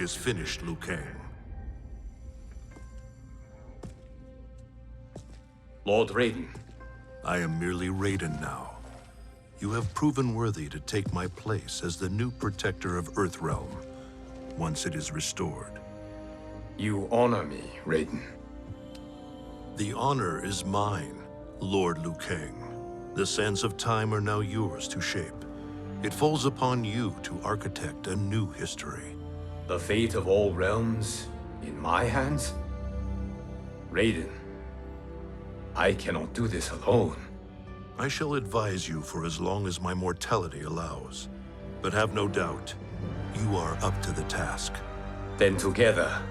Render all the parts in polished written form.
is finished, Liu Kang. Lord Raiden. I am merely Raiden now. You have proven worthy to take my place as the new protector of Earthrealm, once it is restored. You honor me, Raiden. The honor is mine, Lord Liu Kang. The sands of time are now yours to shape. It falls upon you to architect a new history. The fate of all realms in my hands? Raiden, I cannot do this alone. I shall advise you for as long as my mortality allows. But have no doubt, you are up to the task. Then together,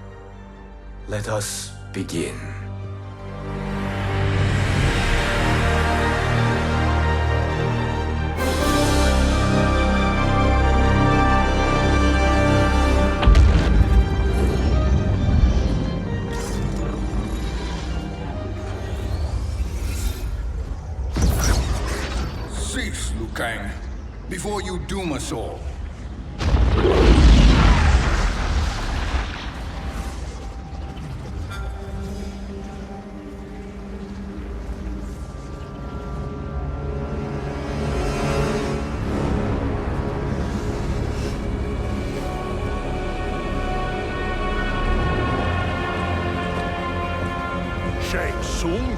let us begin. Cease, Liu Kang, before you doom us all. Shang Tsung?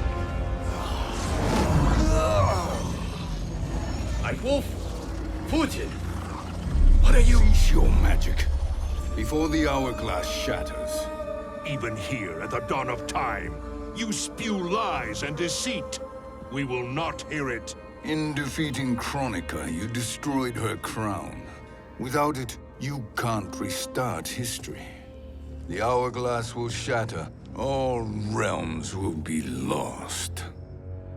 Wolf, Fujin, what are you? Cease your magic, before the hourglass shatters. Even here at the dawn of time, you spew lies and deceit. We will not hear it. In defeating Kronika, you destroyed her crown. Without it, you can't restart history. The hourglass will shatter. All realms will be lost.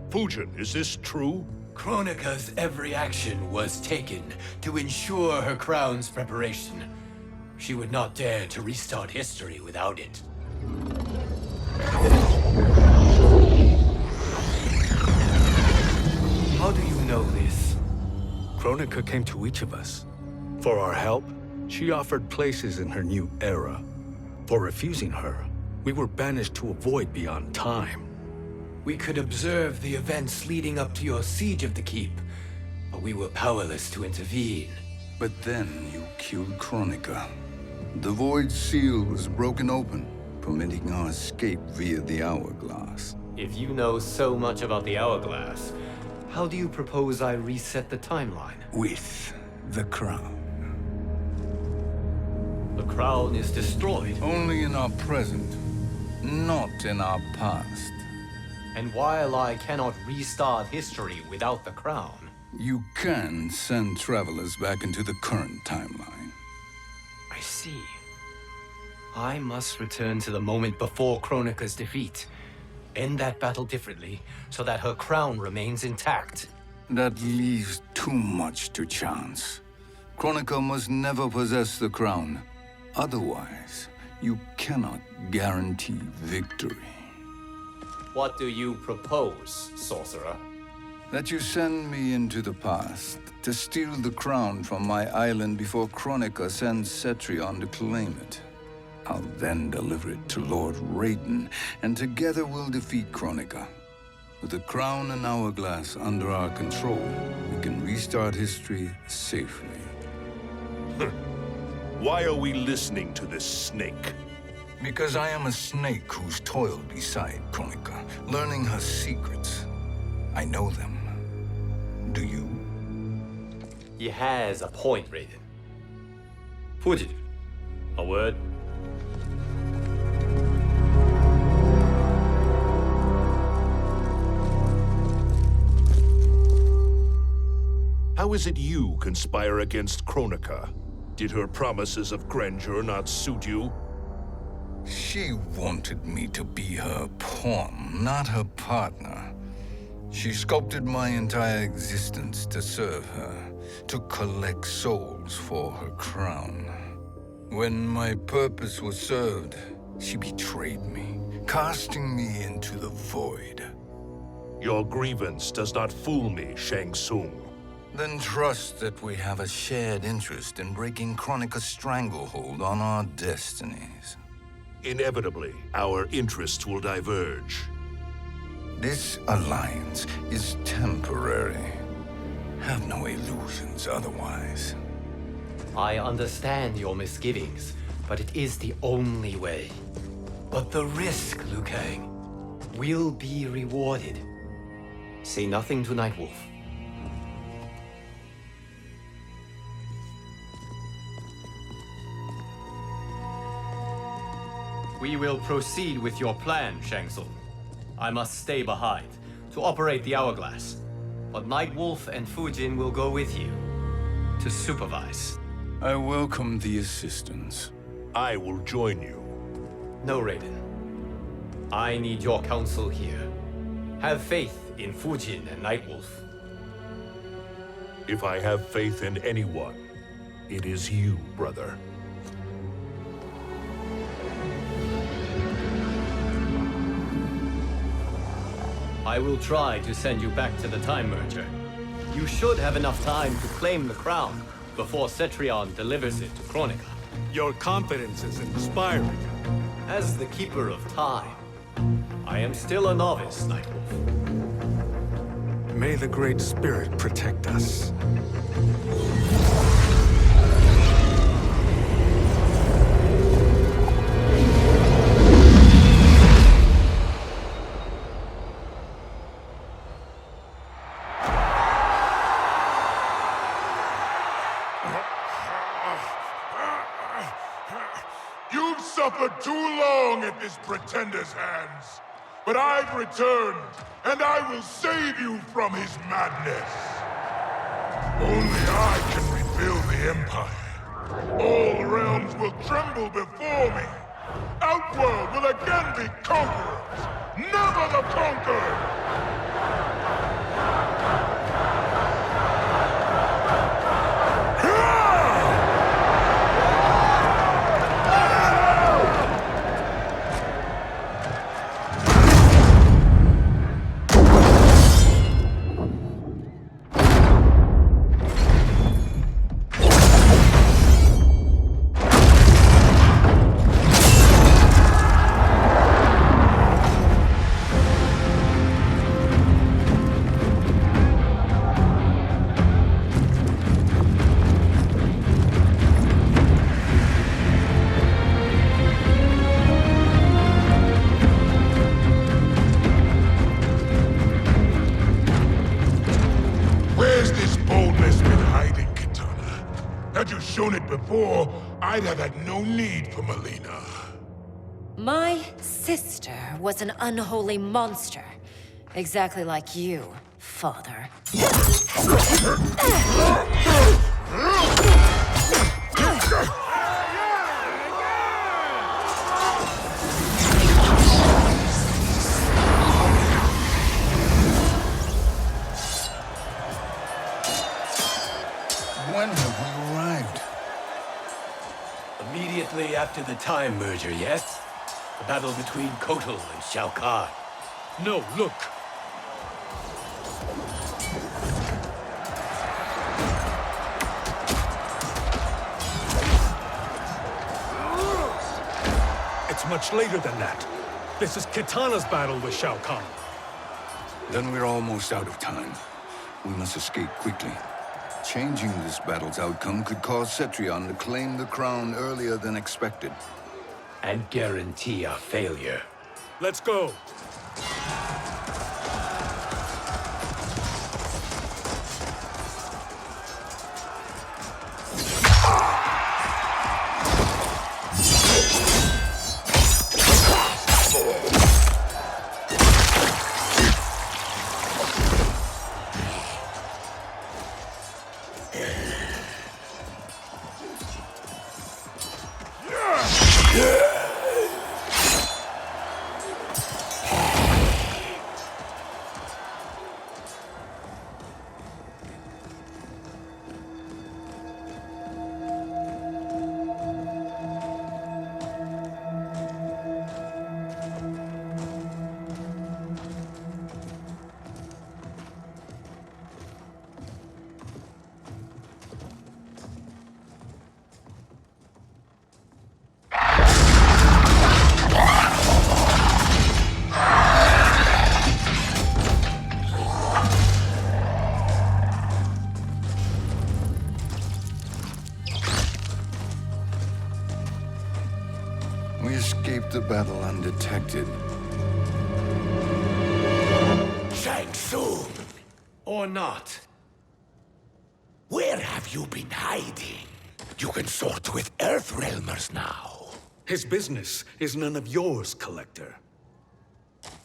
Fujin, is this true? Kronika's every action was taken to ensure her crown's preparation. She would not dare to restart history without it. How do you know this? Kronika came to each of us. For our help, she offered places in her new era. For refusing her, we were banished to a void beyond time. We could observe the events leading up to your siege of the keep, but we were powerless to intervene. But then you killed Kronika. The void seal was broken open, permitting our escape via the hourglass. If you know so much about the hourglass, how do you propose I reset the timeline? With the crown. The crown is destroyed. Only in our present, not in our past. And while I cannot restart history without the crown... You can send travelers back into the current timeline. I see. I must return to the moment before Kronika's defeat. End that battle differently, so that her crown remains intact. That leaves too much to chance. Kronika must never possess the crown. Otherwise, you cannot guarantee victory. What do you propose, sorcerer? That you send me into the past to steal the crown from my island before Kronika sends Cetrion to claim it. I'll then deliver it to Lord Raiden, and together we'll defeat Kronika. With the crown and hourglass under our control, we can restart history safely. Why are we listening to this snake? Because I am a snake who's toiled beside Kronika, learning her secrets. I know them. Do you? He has a point, Raiden. Fujin, a word? How is it you conspire against Kronika? Did her promises of grandeur not suit you? She wanted me to be her pawn, not her partner. She sculpted my entire existence to serve her, to collect souls for her crown. When my purpose was served, she betrayed me, casting me into the void. Your grievance does not fool me, Shang Tsung. Then trust that we have a shared interest in breaking Kronika's stranglehold on our destinies. Inevitably, our interests will diverge. This alliance is temporary. Have no illusions otherwise. I understand your misgivings, but it is the only way. But the risk, Liu Kang, will be rewarded. Say nothing to Nightwolf. We will proceed with your plan, Shang Tsung. I must stay behind to operate the Hourglass. But Nightwolf and Fujin will go with you to supervise. I welcome the assistance. I will join you. No, Raiden. I need your counsel here. Have faith in Fujin and Nightwolf. If I have faith in anyone, it is you, brother. I will try to send you back to the Time Merger. You should have enough time to claim the crown before Cetrion delivers it to Kronika. Your confidence is inspiring. As the Keeper of Time, I am still a novice, Nightwolf. May the Great Spirit protect us. You've suffered too long at this pretender's hands. But I've returned, and I will save you from his madness. Only I can rebuild the Empire. All realms will tremble before me. Outworld will again be conquerors, never the conquered! Had you shown it before, I'd have had no need for Melina. My sister was an unholy monster. Exactly like you, father. When have we arrived? Immediately after the Time Merger, yes? The battle between Kotal and Shao Kahn. No, look! It's much later than that. This is Kitana's battle with Shao Kahn. Then we're almost out of time. We must escape quickly. Changing this battle's outcome could cause Cetrion to claim the crown earlier than expected. And guarantee a failure. Let's go! the battle undetected. Shang Tsung, Or not. where have you been hiding? You can sort with Earthrealmers now. His business is none of yours, Collector.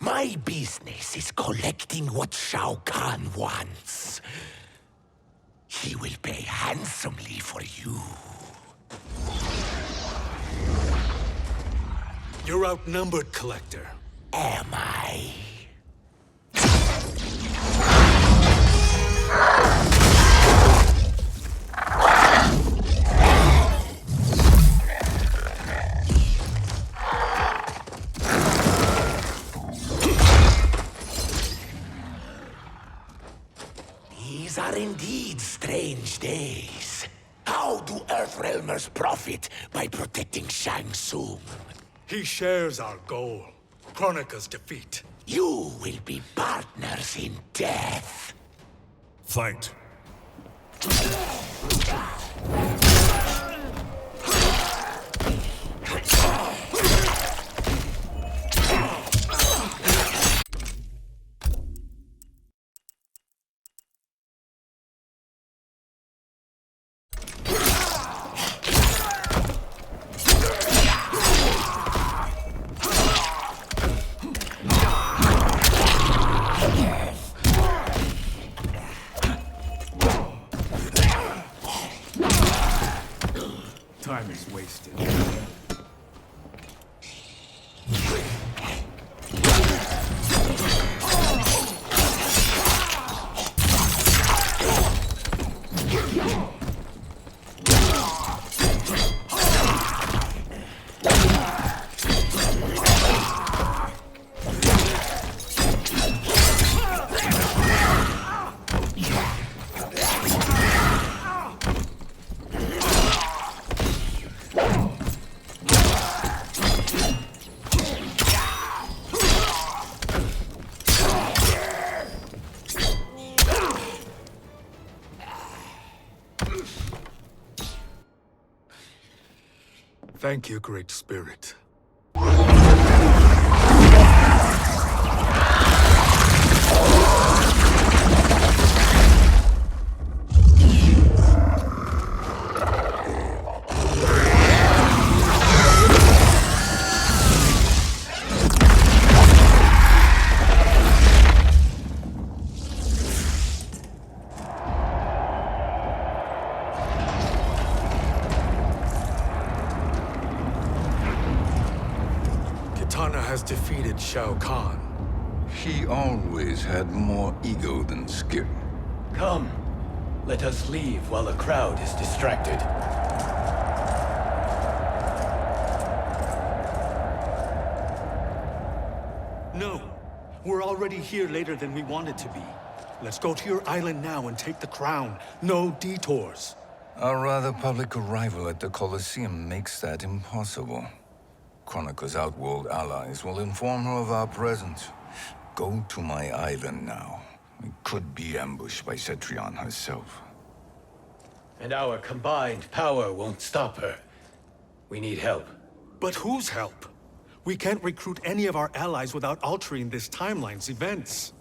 My business is collecting what Shao Kahn wants. He will pay handsomely for you. You're outnumbered, Collector. Am I? These are indeed strange days. How do Earthrealmers profit by protecting Shang Tsung? He shares our goal. Kronika's defeat. You will be partners in death. Fight. Time is wasted. Thank you, Great Spirit. Kitana has defeated Shao Kahn. He always had more ego than skill. Come, let us leave while the crowd is distracted. No, we're already here later than we wanted to be. Let's go to your island now and take the crown. No detours. Our rather public arrival at the Colosseum makes that impossible. Kronika's outworld allies will inform her of our presence. Go to my island now. We could be ambushed by Cetrion herself. And our combined power won't stop her. We need help. But whose help? We can't recruit any of our allies without altering this timeline's events.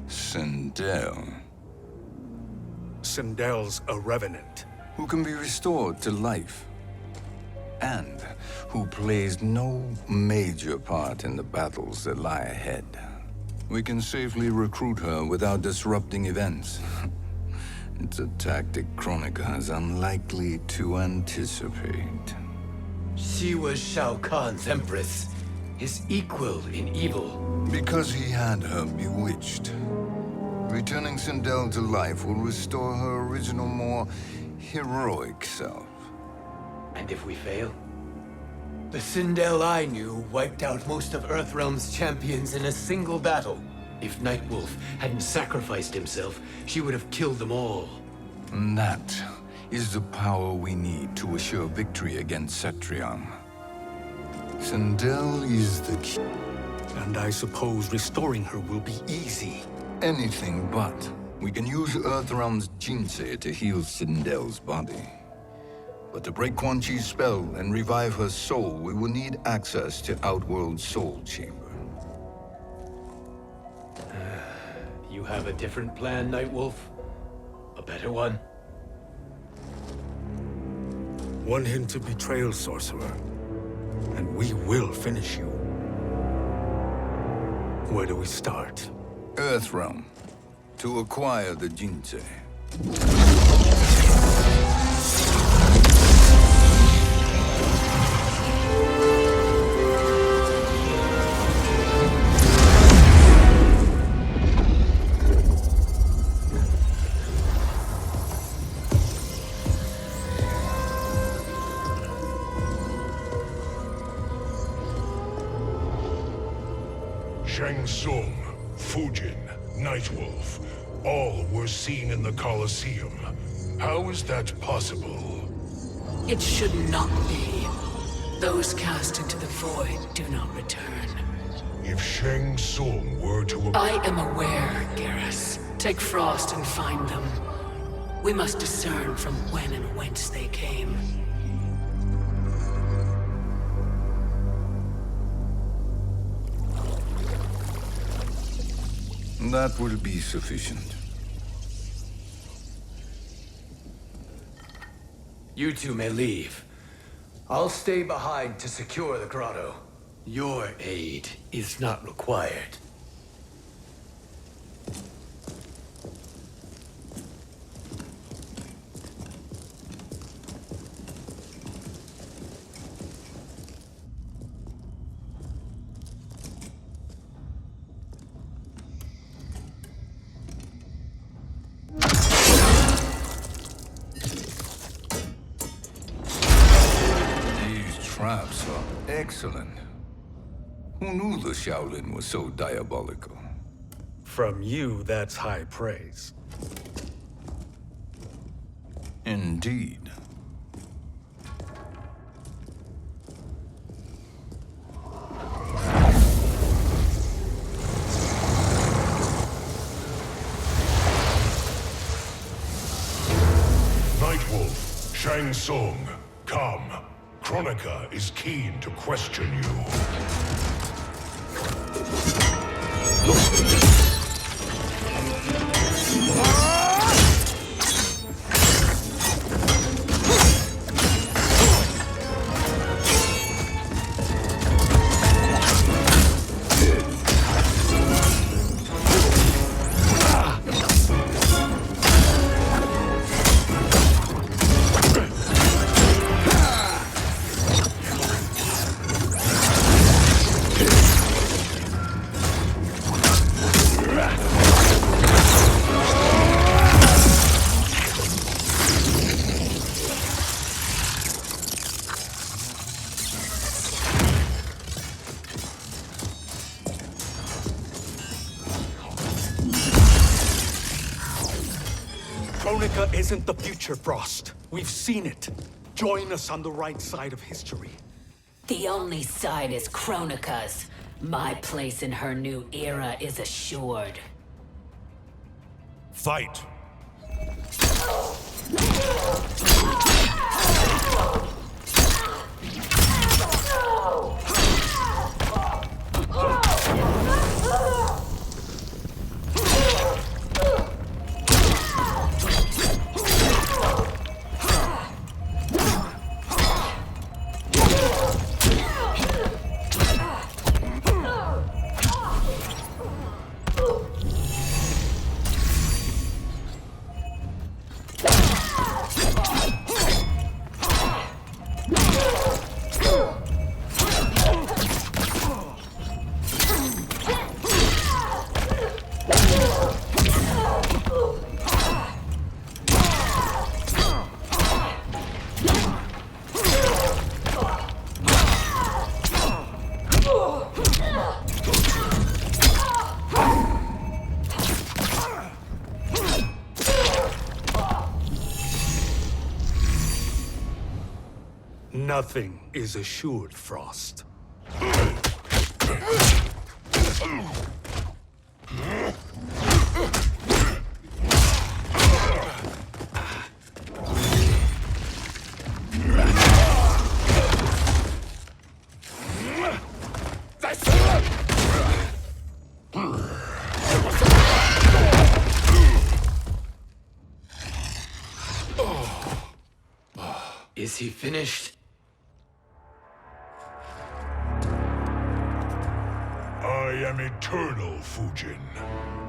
Sindel, Sindel's a revenant. who can be restored to life, and who plays no major part in the battles that lie ahead. We can safely recruit her without disrupting events. It's a tactic Kronika is unlikely to anticipate. She was Shao Kahn's empress, his equal in evil. Because he had her bewitched. Returning Sindel to life will restore her original, more heroic self. And if we fail? The Sindel I knew wiped out most of Earthrealm's champions in a single battle. If Nightwolf hadn't sacrificed himself, she would have killed them all. And that is the power we need to assure victory against Cetrion. Sindel is the key. And I suppose restoring her will be easy. Anything but. We can use Earthrealm's Jinsei to heal Sindel's body. But to break Quan Chi's spell and revive her soul, we will need access to Outworld's Soul Chamber. You have a different plan, Nightwolf? A better one? One hint of betrayal, sorcerer, and we will finish you. Where do we start? Earthrealm. To acquire the Jinsei. Shang Tsung, Fujin, Nightwolf, all were seen in the Colosseum. How is that possible? It should not be. Those cast into the void do not return. If Shang Tsung were to... I am aware, Garrus. Take Frost and find them. We must discern from when and whence they came. That will be sufficient. You two may leave. I'll stay behind to secure the grotto. Your aid is not required. Traps are excellent. Who knew the Shaolin was so diabolical? From you, that's high praise. Indeed. Nightwolf, Shang Tsung, come. Kronika is keen to question you. Kronika isn't the future, Frost. We've seen it. Join us on the right side of history. The only side is Kronika's. My place in her new era is assured. Fight! Nothing is assured, Frost. he finished? I am eternal, Fujin.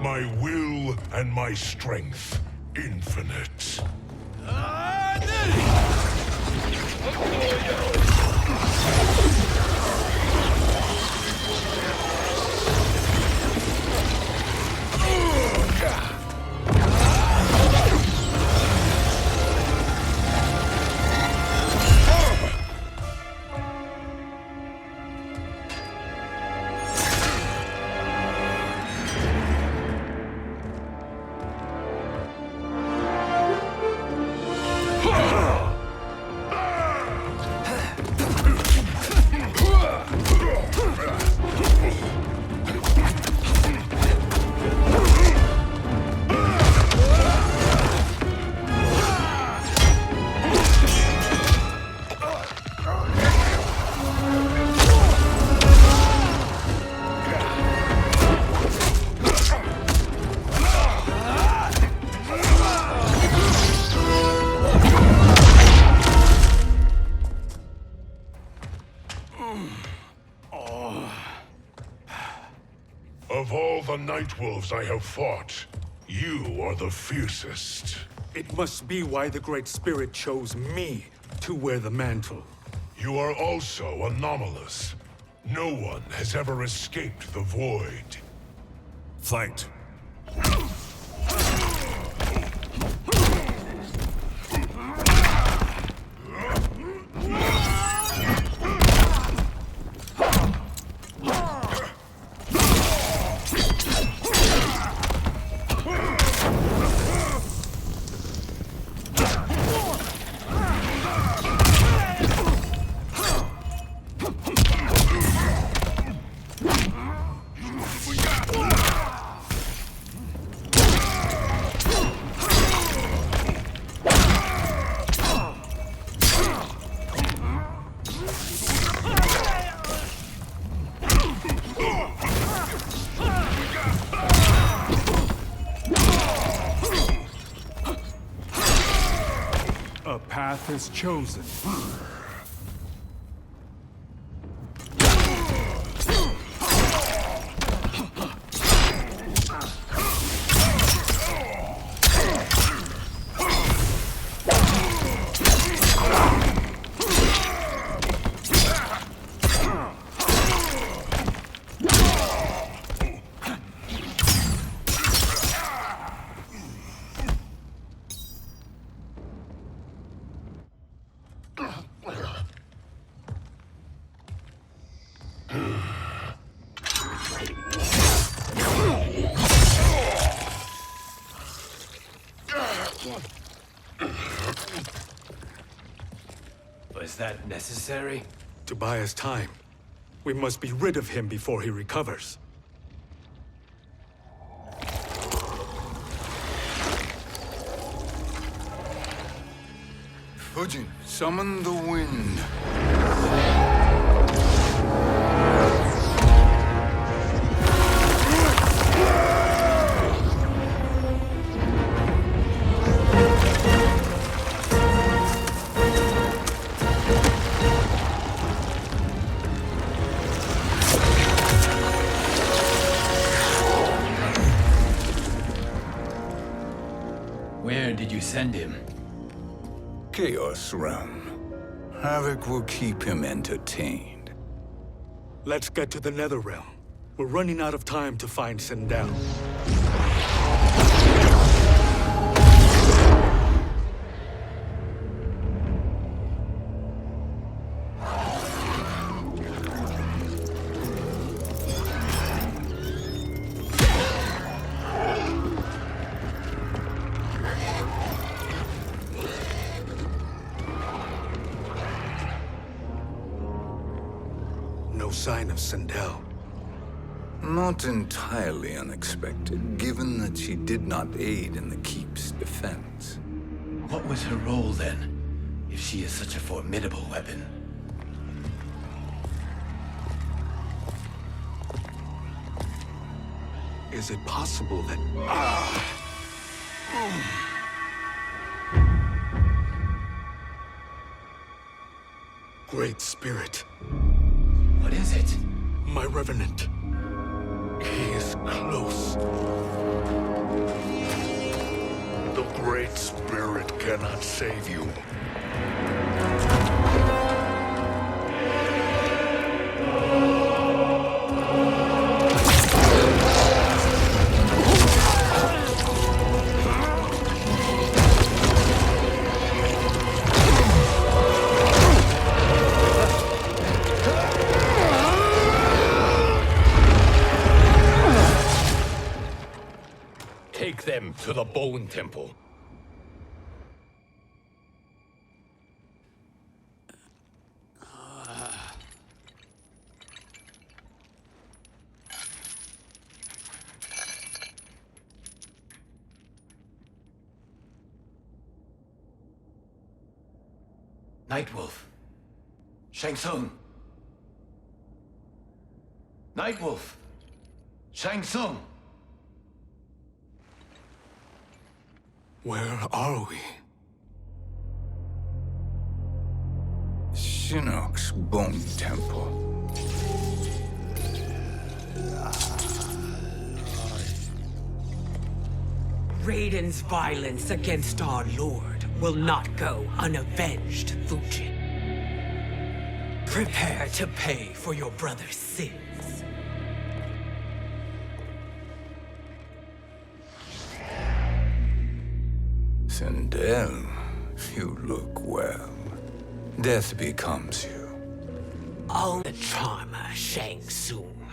My will and my strength, infinite. Of all the Nightwolves I have fought, you are the fiercest. It must be why the Great Spirit chose me to wear the mantle. You are also anomalous. No one has ever escaped the void. Fight. A path is chosen. Was that necessary? To buy us time. We must be rid of him before he recovers. Fujin, summon the wind. Where did you send him? Chaos Realm. Havoc will keep him entertained. Let's get to the Netherrealm. We're running out of time to find Sindel. No sign of Sindel. Not entirely unexpected, given that she did not aid in the Keep's defense. What was her role then, if she is such a formidable weapon? Is it possible that... Great Spirit. What is it? My Revenant. He is close. The Great Spirit cannot save you. Take them to the Bone Temple. Nightwolf. Shang Tsung. Nightwolf. Shang Tsung. Where are we? Shinnok's Bone Temple. Raiden's violence against our Lord will not go unavenged, Fujin. Prepare to pay for your brother's sins. Sindel, you look well. Death becomes you. Oh, the charmer, Shang Tsung.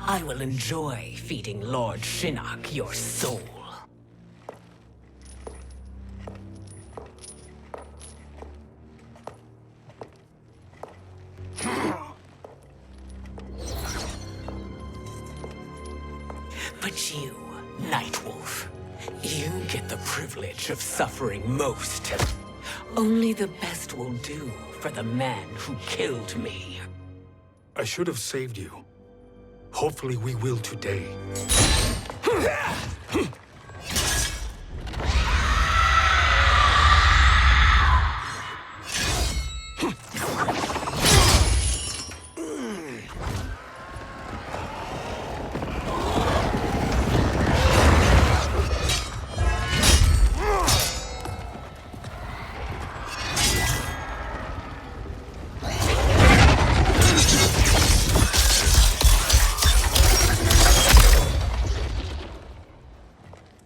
I will enjoy feeding Lord Shinnok your soul. But you, Nightwolf, you get the privilege of suffering most. Only the best will do for the man who killed me. I should have saved you. Hopefully we will today.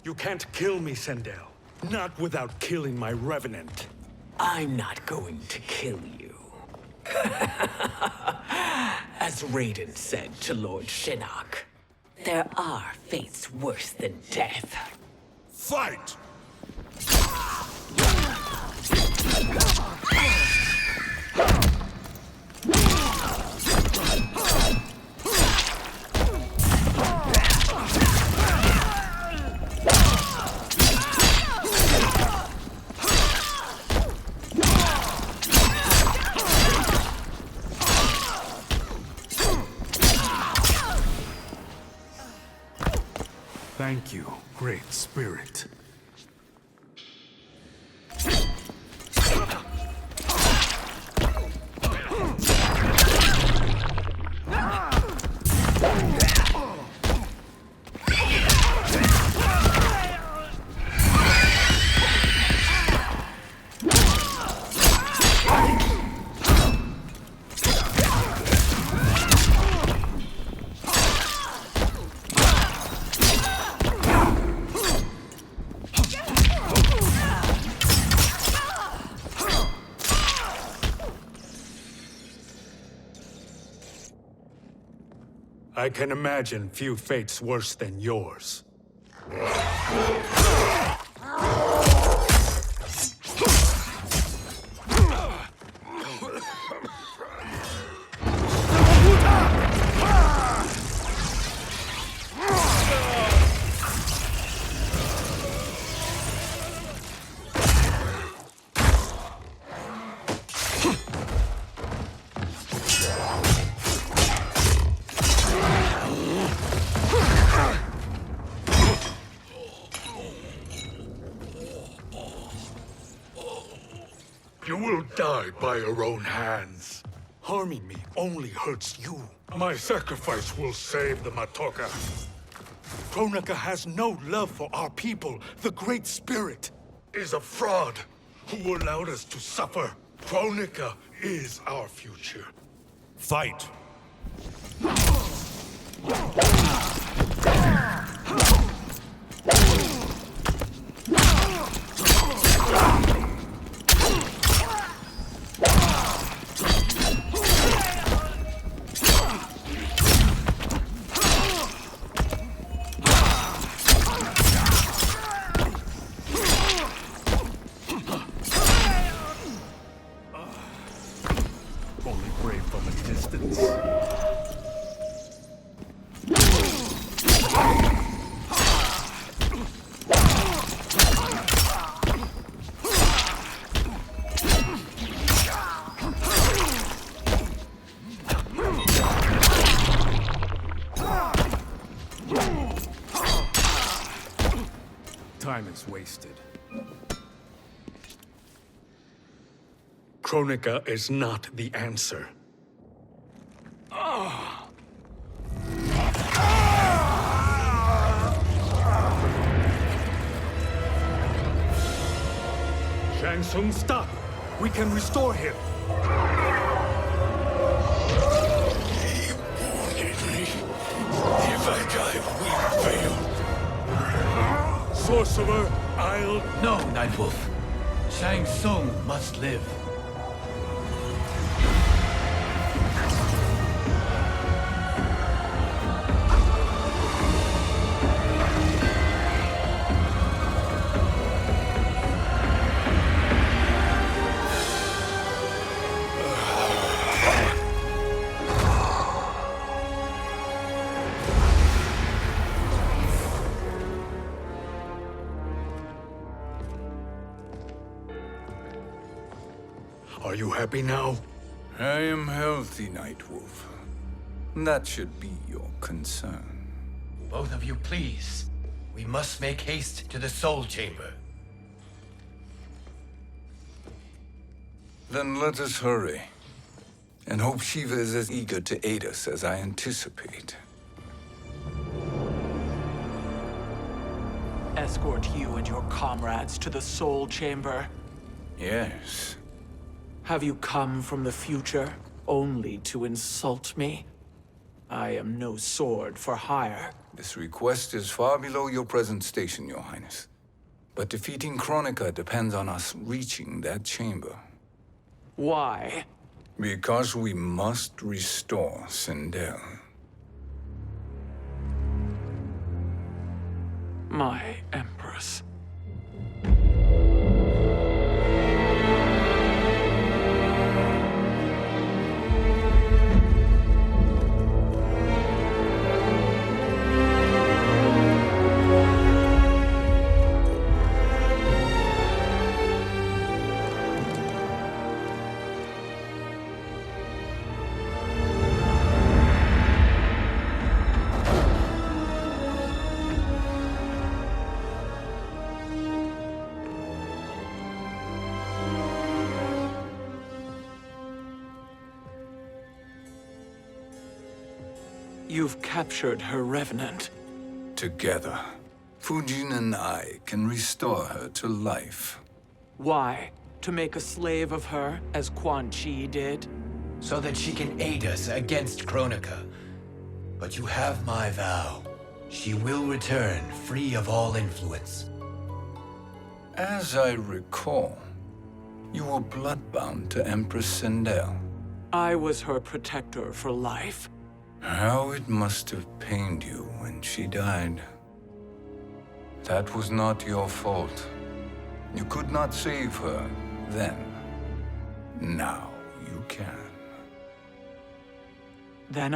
You can't kill me, Sindel. Not without killing my Revenant. I'm not going to kill you. As Raiden said to Lord Shinnok, there are fates worse than death. Fight! Thank you, Great Spirit. I can imagine few fates worse than yours. You will die by your own hands. Harming me only hurts you. My sacrifice will save the Matoka. Kronika has no love for our people. The Great Spirit is a fraud who allowed us to suffer. Kronika is our future. Fight! Only brave from a distance. Time is wasted. Kronika is not the answer. Shang Tsung, stop! We can restore him. He warned me. If I die, we fail. Sorcerer, I'll... No, Nightwolf. Shang Tsung must live. Are you happy now? I am healthy, Nightwolf. That should be your concern. Both of you, please. We must make haste to the Soul Chamber. Then let us hurry. And hope Shiva is as eager to aid us as I anticipate. Escort you and your comrades to the Soul Chamber. Yes. Have you come from the future only to insult me? I am no sword for hire. This request is far below your present station, Your Highness. But defeating Kronika depends on us reaching that chamber. Why? Because we must restore Sindel. My Empress. You've captured her revenant. Together, Fujin and I can restore her to life. Why? To make a slave of her, as Quan Chi did? So that she can aid us against Kronika. But you have my vow. She will return free of all influence. As I recall, you were bloodbound to Empress Sindel. I was her protector for life. How it must have pained you when she died. That was not your fault. You could not save her then. Now you can. Then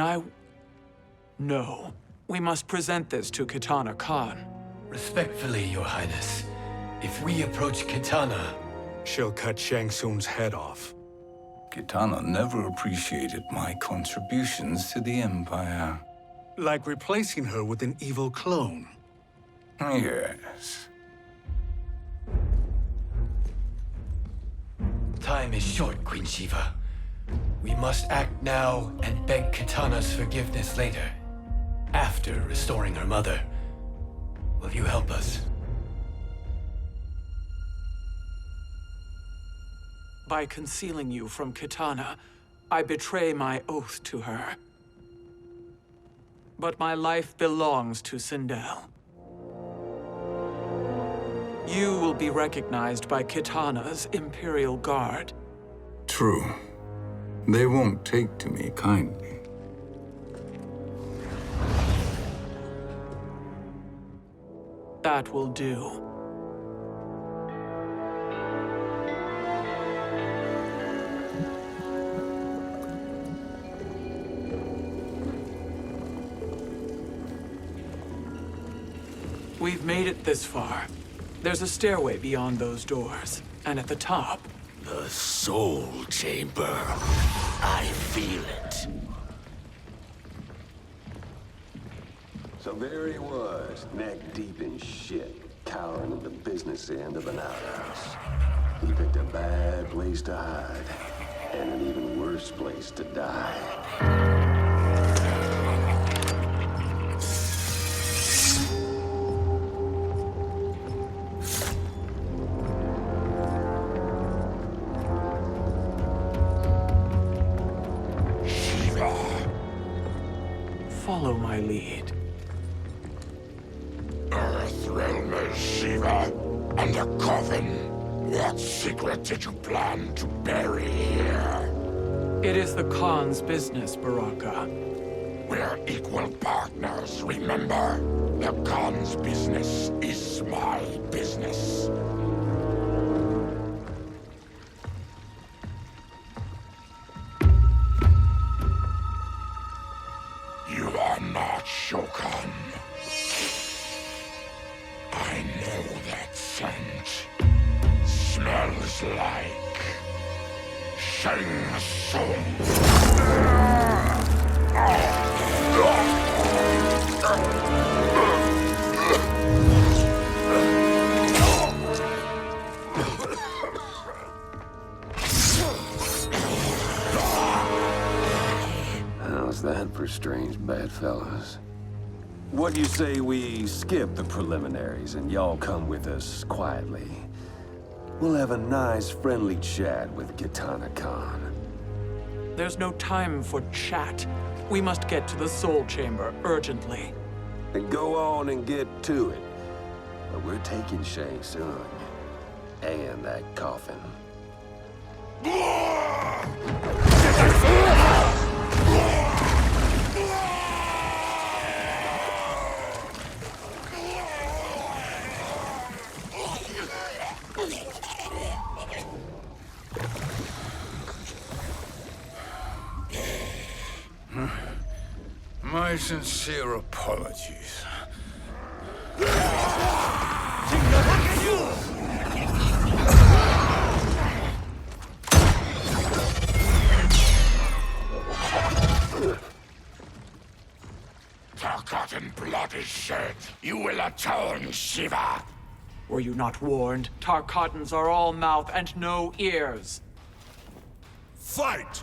No. We must present this to Kitana Khan. Respectfully, Your Highness, if we approach Kitana... She'll cut Shang Tsung's head off. Kitana never appreciated my contributions to the Empire. Like replacing her with an evil clone. Yes. Time is short, Queen Shiva. We must act now and beg Kitana's forgiveness later, after restoring her mother. Will you help us? By concealing you from Kitana, I betray my oath to her. But my life belongs to Sindel. You will be recognized by Kitana's Imperial Guard. True. They won't take to me kindly. That will do. We've made it this far. There's a stairway beyond those doors, and at the top... The Soul Chamber. I feel it. So there he was, neck deep in shit, cowering at the business end of an outhouse. He picked a bad place to hide, and an even worse place to die. Follow my lead. Earthrealmer Shiva, and a coffin. What secret did you plan to bury here? It is the Khan's business, Baraka. We're equal partners, remember? The Khan's business is my business. You are not Shokan. I know that scent. Smells like Shang Tsung. How's that for strange bedfellows? What do you say we skip the preliminaries and y'all come with us quietly? We'll have a nice, friendly chat with Kitana Khan. There's no time for chat. We must get to the Soul Chamber urgently. And go on and get to it. But we're taking Shang Tsung. And that coffin. My sincere apologies. Tarkatan blood is shed. You will atone, Shiva. Were you not warned? Tarkatans are all mouth and no ears. Fight!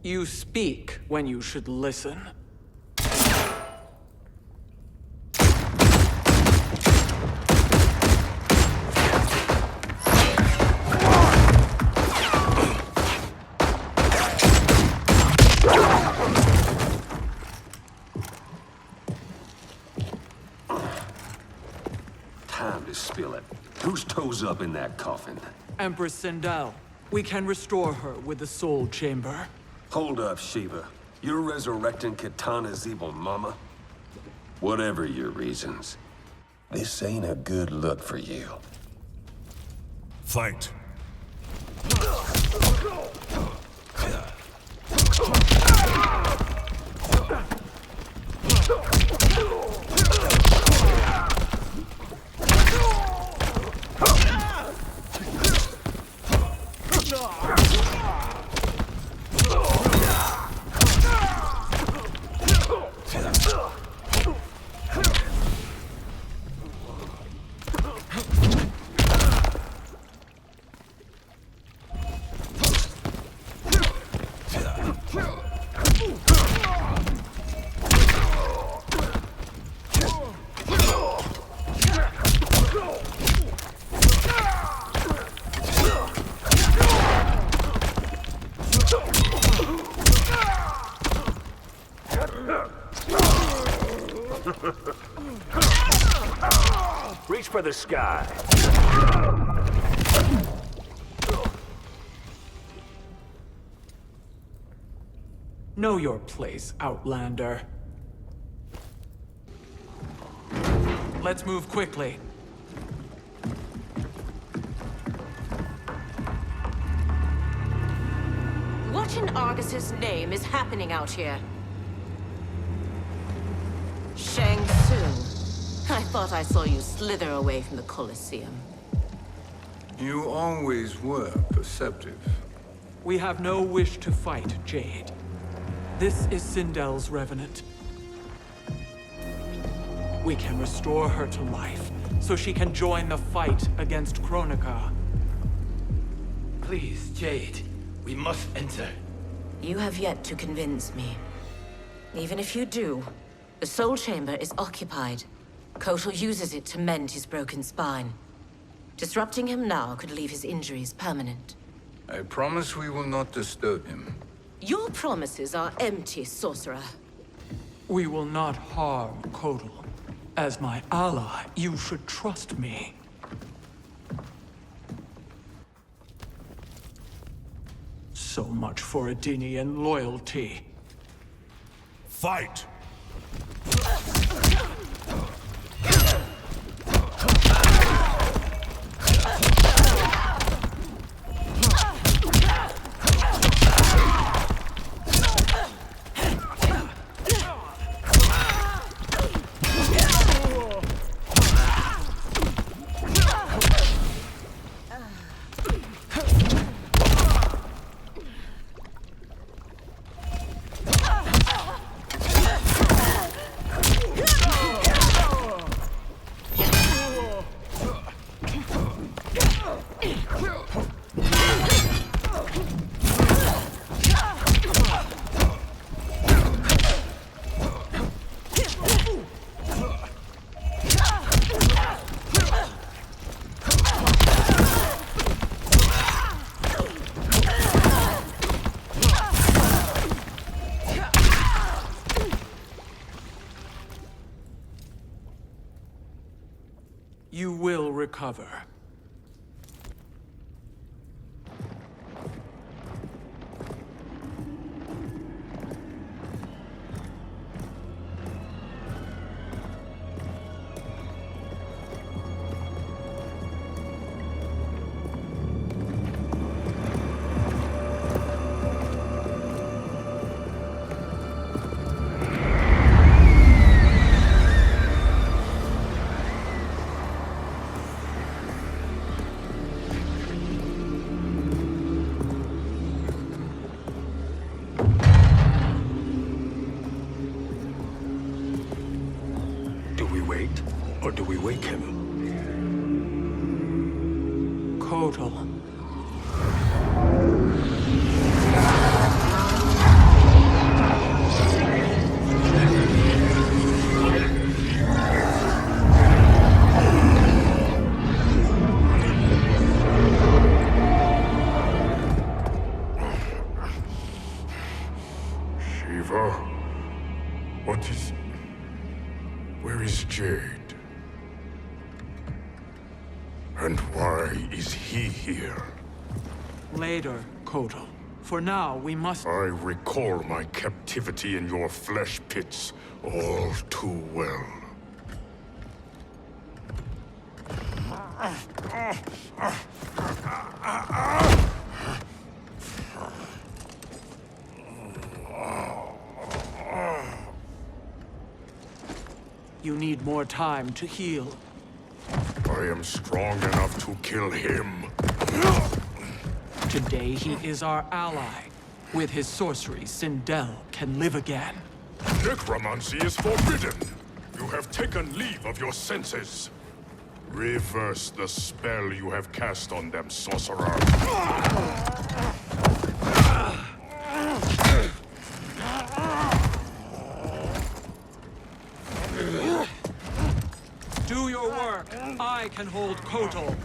You speak when you should listen. Time to spill it. Whose toes up in that coffin? Empress Sindel. We can restore her with the Soul Chamber. Hold up, Shiva. You're resurrecting Kitana's evil mama? Whatever your reasons, this ain't a good look for you. Fight. Reach for the sky. Know your place, Outlander. Let's move quickly. What in Argus's name is happening out here? Shang Tsung. I thought I saw you slither away from the Colosseum. You always were perceptive. We have no wish to fight, Jade. This is Sindel's Revenant. We can restore her to life, so she can join the fight against Kronika. Please, Jade, we must enter. You have yet to convince me. Even if you do, the Soul Chamber is occupied. Kotal uses it to mend his broken spine. Disrupting him now could leave his injuries permanent. I promise we will not disturb him. Your promises are empty, sorcerer. We will not harm Kotal. As my ally, you should trust me. So much for Adenian loyalty. Fight! You will recover. do we wake him? Kotal. Shiva? What is... Where is Jade? And why is he here? Later, Kotal. For now, we must... I recall my captivity in your flesh pits all too well. You need more time to heal. I am strong enough to kill him. Today, he is our ally. With his sorcery, Sindel can live again. Necromancy is forbidden. You have taken leave of your senses. Reverse the spell you have cast on them, sorcerer. Do your work. I can hold Kotal.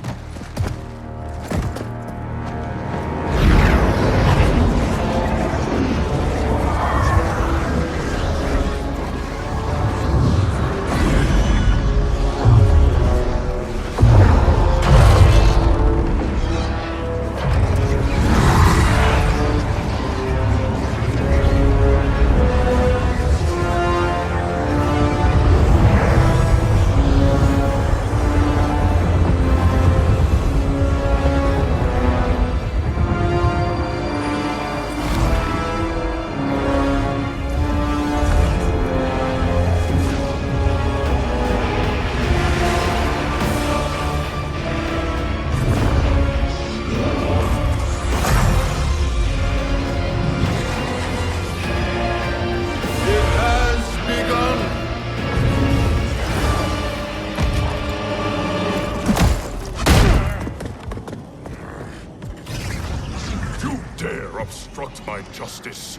Obstruct my justice.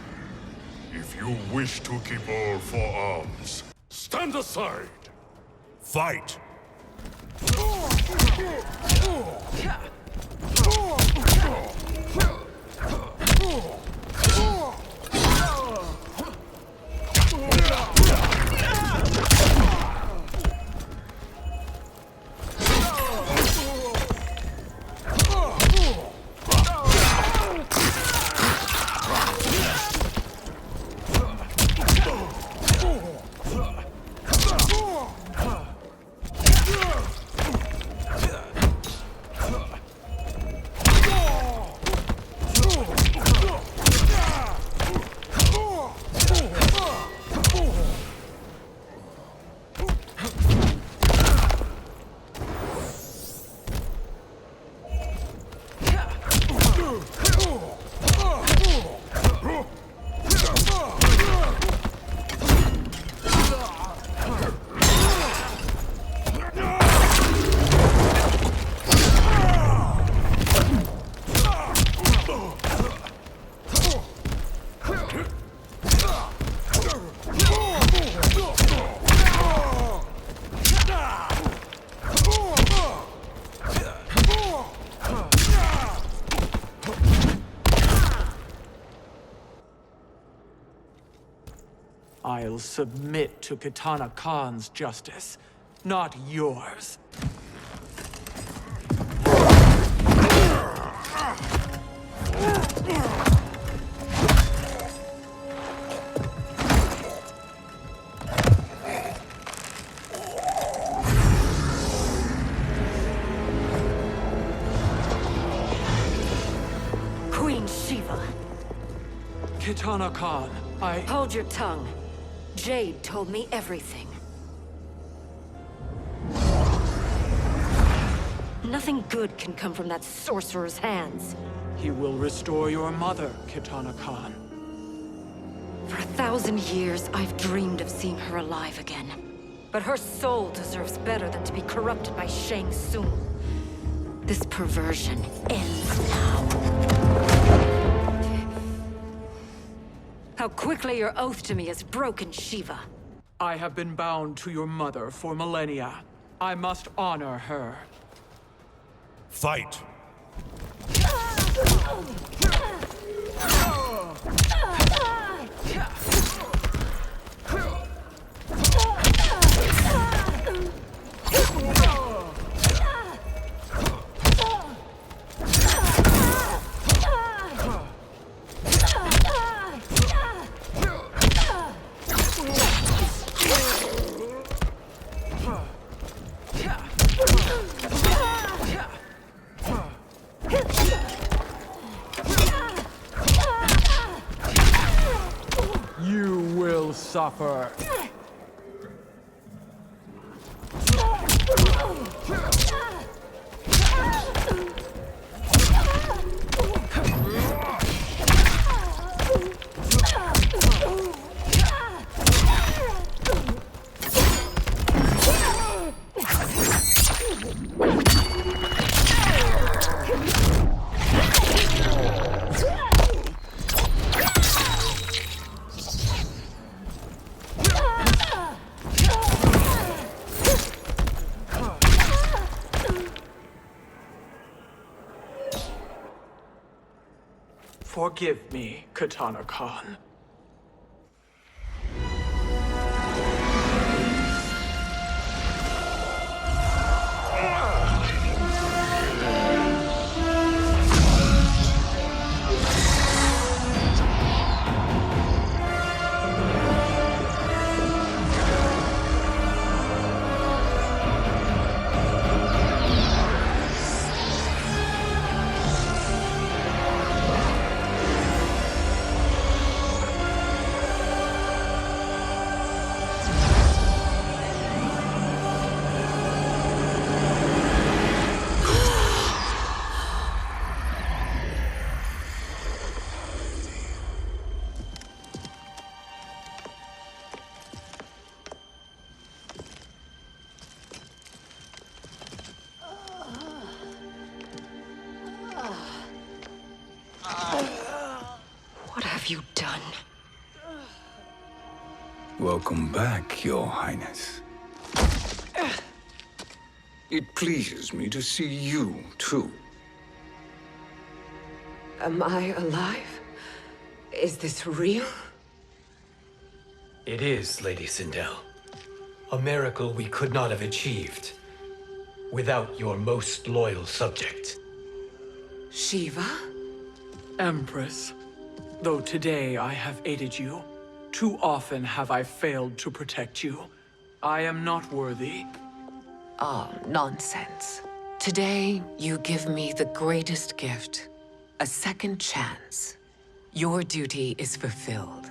If you wish to keep all four arms, stand aside. Fight! I'll submit to Kitana Khan's justice, not yours. Queen Shiva. Kitana Khan, Hold your tongue. Jade told me everything. Nothing good can come from that sorcerer's hands. He will restore your mother, Kitana Khan. For 1,000 years, I've dreamed of seeing her alive again. But her soul deserves better than to be corrupted by Shang Tsung. This perversion ends now. How quickly your oath to me has broken, Shiva. I have been bound to your mother for millennia. I must honor her. Fight! You will suffer. Forgive me, Katana Khan. What have you done? Welcome back, Your Highness. It pleases me to see you, too. Am I alive? Is this real? It is, Lady Sindel. A miracle we could not have achieved without your most loyal subject. Shiva? Empress, though today I have aided you, too often have I failed to protect you. I am not worthy. Oh, nonsense. Today, you give me the greatest gift. A second chance. Your duty is fulfilled.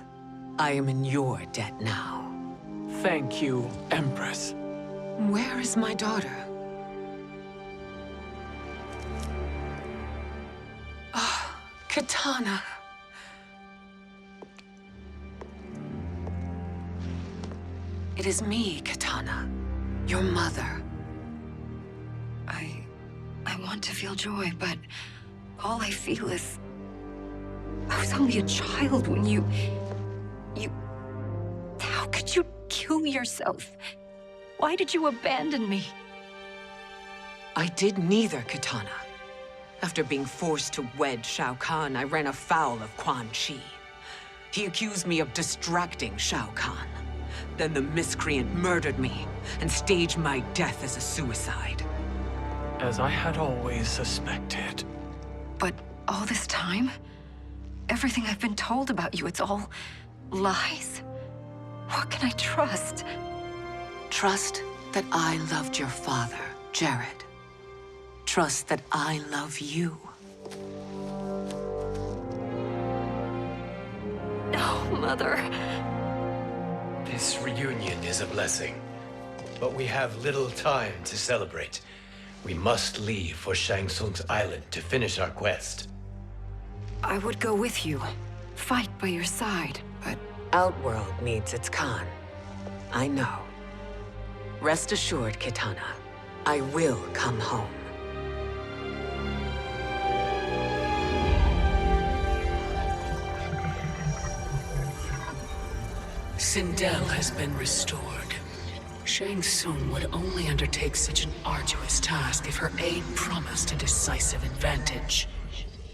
I am in your debt now. Thank you, Empress. Where is my daughter? Ah, Katana. It is me, Katana. Your mother. I want to feel joy, but all I feel is... I was only a child when you... How could you kill yourself? Why did you abandon me? I did neither, Katana. After being forced to wed Shao Kahn, I ran afoul of Quan Chi. He accused me of distracting Shao Kahn. Then the miscreant murdered me and staged my death as a suicide. As I had always suspected. But all this time? Everything I've been told about you, it's all lies? What can I trust? Trust that I loved your father, Jared. Trust that I love you. No, Mother. This reunion is a blessing, but we have little time to celebrate. We must leave for Shang Tsung's island to finish our quest. I would go with you, fight by your side, but... Outworld needs its Khan. I know. Rest assured, Kitana, I will come home. Sindel has been restored. Shang Tsung would only undertake such an arduous task if her aid promised a decisive advantage.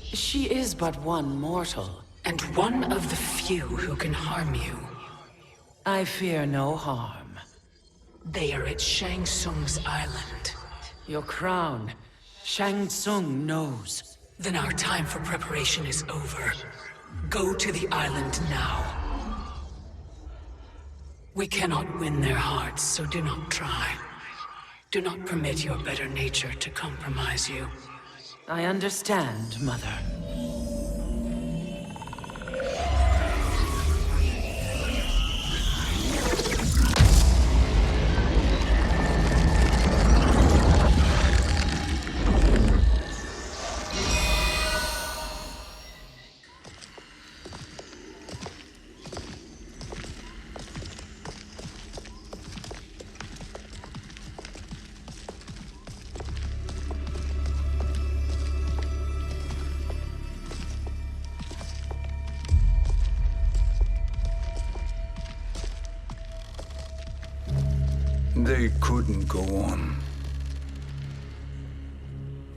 She is but one mortal, and one of the few who can harm you. I fear no harm. They are at Shang Tsung's island. Your crown. Shang Tsung knows. Then our time for preparation is over. Go to the island now. We cannot win their hearts, so do not try. Do not permit your better nature to compromise you. I understand, Mother. They couldn't go on.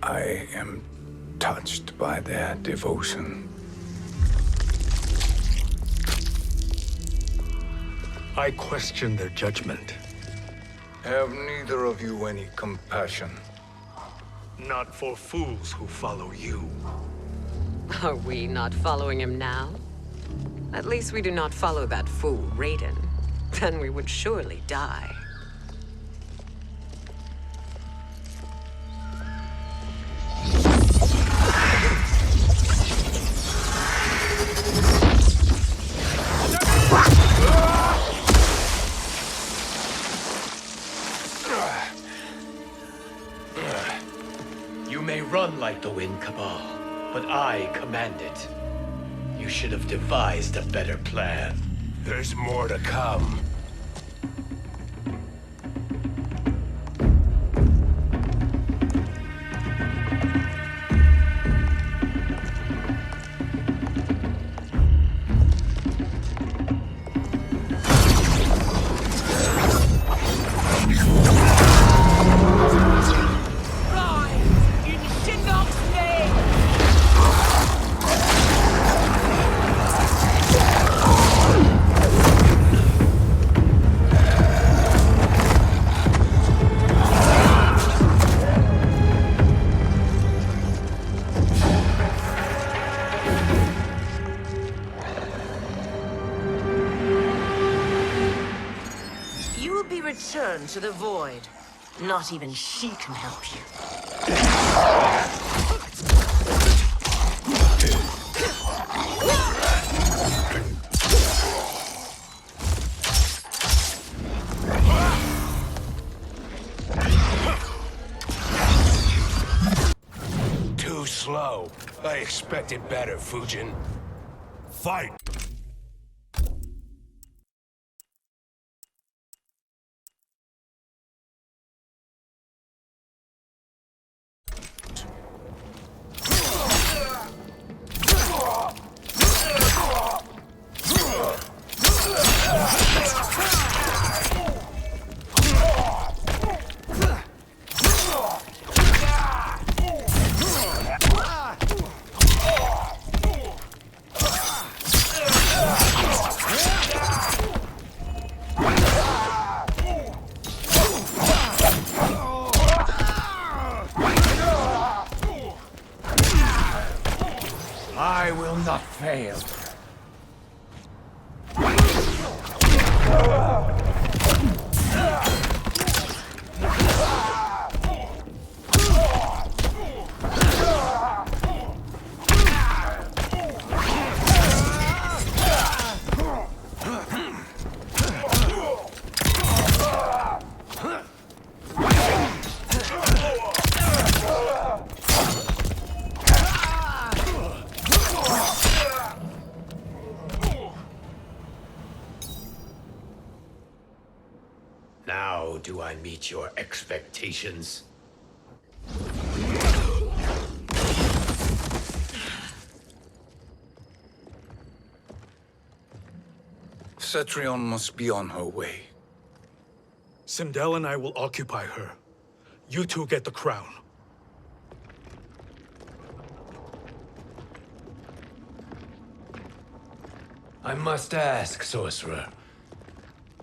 I am touched by their devotion. I question their judgment. Have neither of you any compassion? Not for fools who follow you. Are we not following him now? At least we do not follow that fool, Raiden. Then we would surely die. You may run like the wind, Cabal, but I command it. You should have devised a better plan. There's more to come. Return to the void. Not even she can help you. Too slow. I expected better, Fujin. Fight! I will not fail. can meet your expectations. Cetrion must be on her way. Sindel and I will occupy her. You two get the crown. I must ask, sorcerer.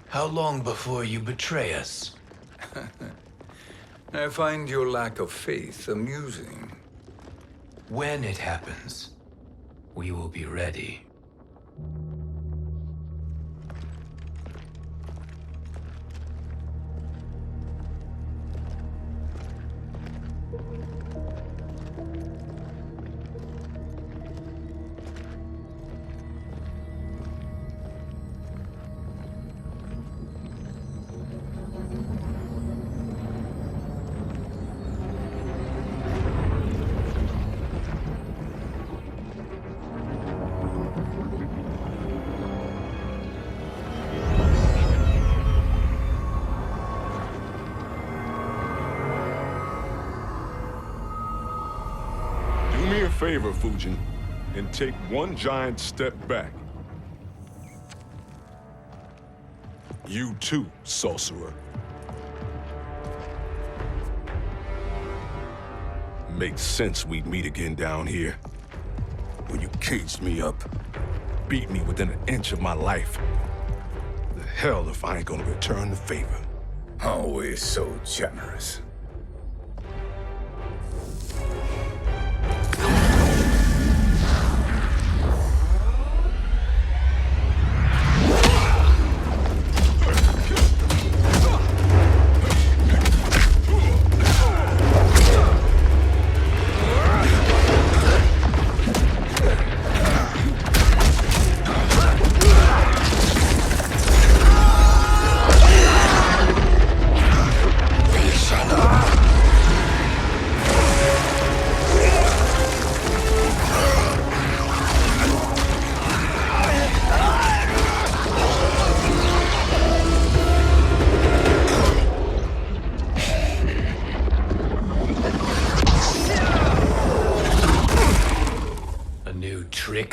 How long before you betray us? I find your lack of faith amusing. When it happens, we will be ready. Do me a favor, Fujin, and take one giant step back. You too, sorcerer. Makes sense we'd meet again down here. When you caged me up, beat me within an inch of my life. The hell if I ain't gonna return the favor. Always so generous.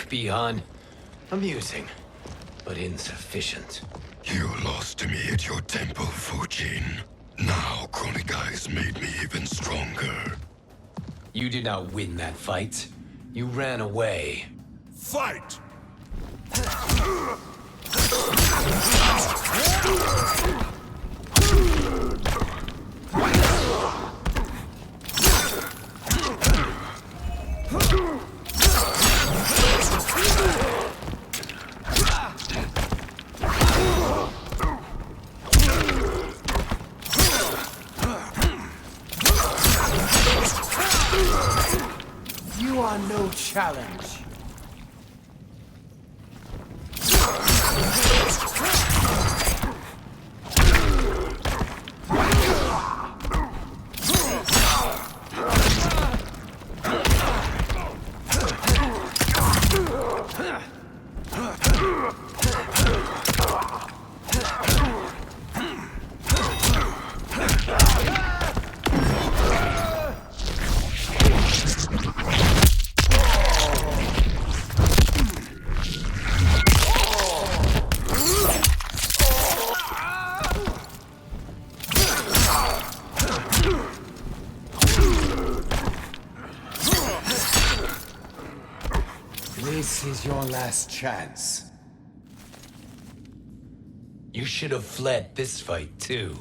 Bihan. Amusing, but insufficient. You lost to me at your temple, Fujin. Now Kronika has made me even stronger. You did not win that fight. You ran away. Fight! You are no challenge. This is your last chance. You should have fled this fight, too.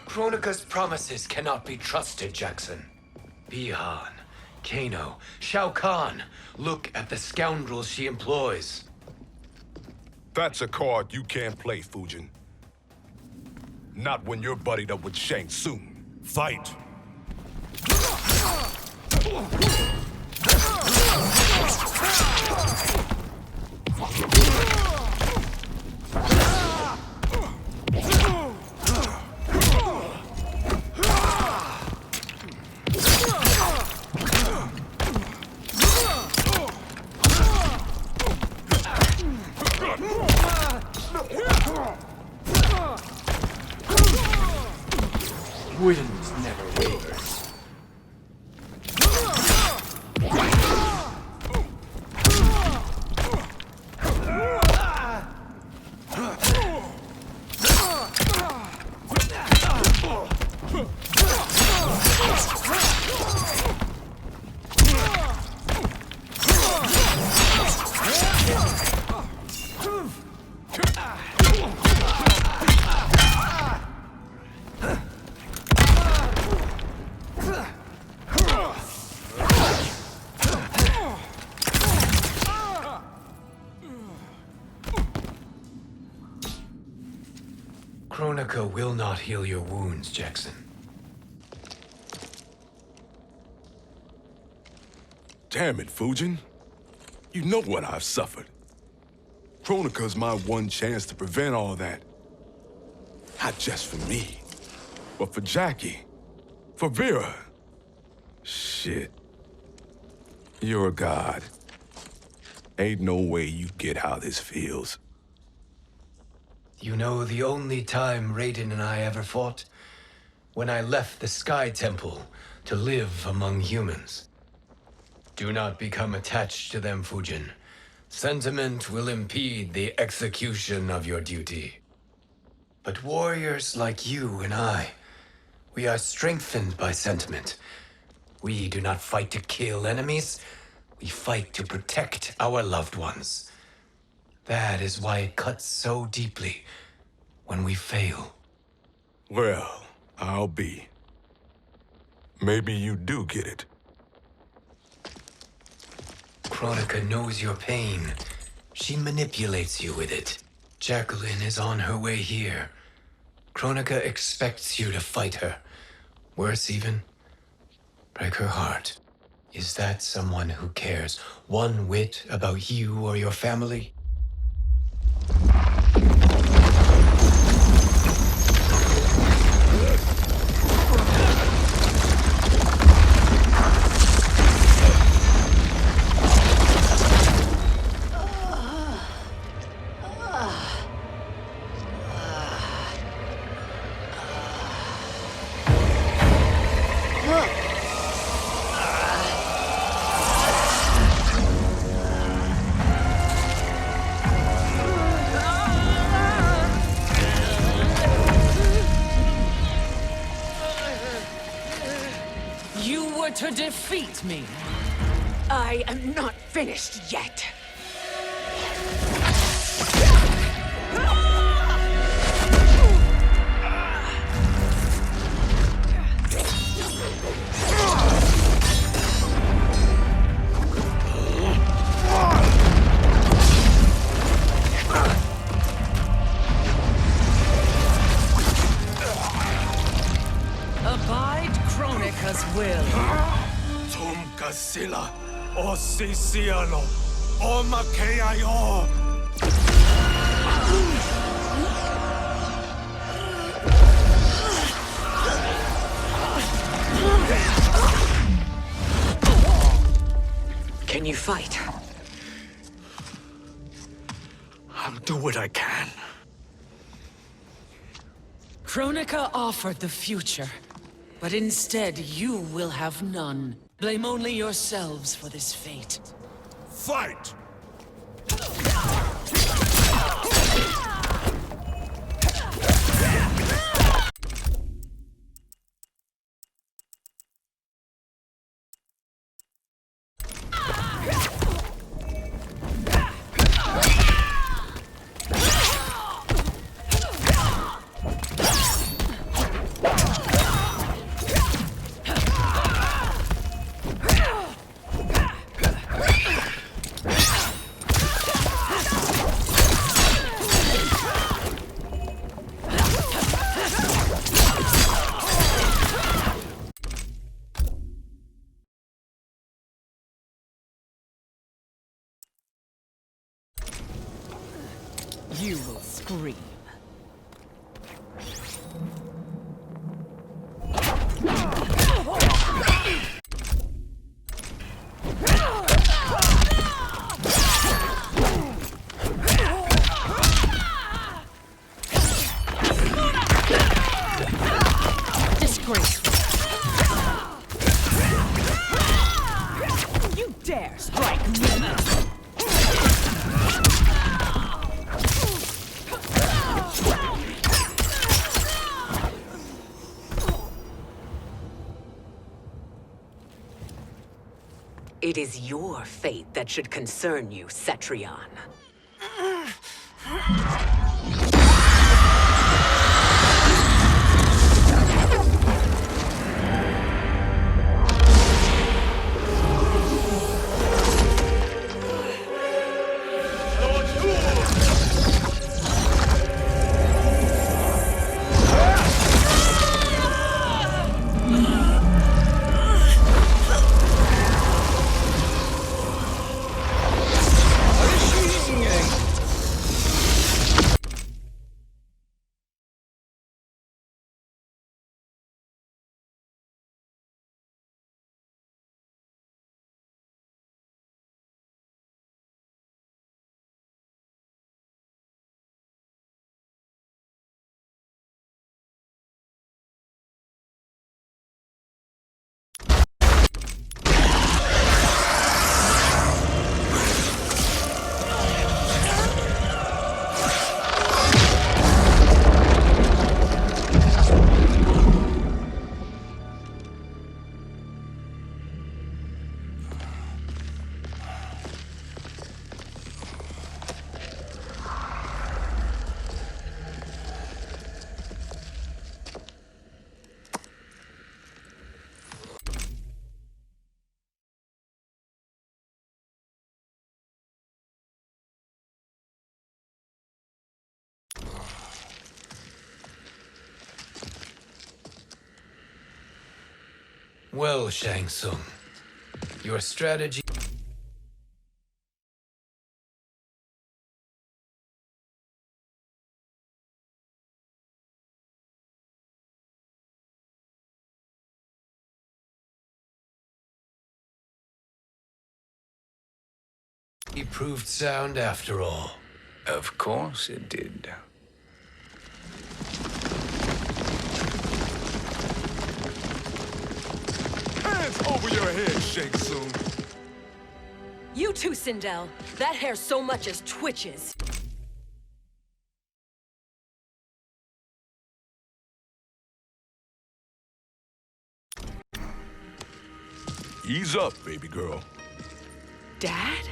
Kronika's promises cannot be trusted, Jackson. Bihan, Kano, Shao Kahn, look at the scoundrels she employs. That's a card you can't play, Fujin. Not when you're buddied up with Shang Tsung. Fight! Winds never wavers. Kronika will not heal your wounds, Jackson. Damn it, Fujin. You know what I've suffered. Kronika's my one chance to prevent all that. Not just for me, but for Jackie, for Vera. Shit. You're a god. Ain't no way you get how this feels. You know the only time Raiden and I ever fought? When I left the Sky Temple to live among humans. Do not become attached to them, Fujin. Sentiment will impede the execution of your duty. But warriors like you and I, we are strengthened by sentiment. We do not fight to kill enemies. We fight to protect our loved ones. That is why it cuts so deeply when we fail. Well, I'll be. Maybe you do get it. Kronika knows your pain. She manipulates you with it. Jacqueline is on her way here. Kronika expects you to fight her. Worse even, break her heart. Is that someone who cares one whit about you or your family? To defeat me. I am not finished yet. Abide Kronika's will. Sila, o Sisiano, o Makeayo. Can you fight? I'll do what I can. Kronika offered the future, but instead you will have none. Blame only yourselves for this fate. Fight! Disgraceful. You dare strike me? It is your fate that should concern you, Cetrion. Well, Shang Tsung, your strategy... He proved sound after all. Of course it did. Hands over your head, Shang Tsung. You too, Sindel. That hair so much as twitches. Ease up, baby girl. Dad?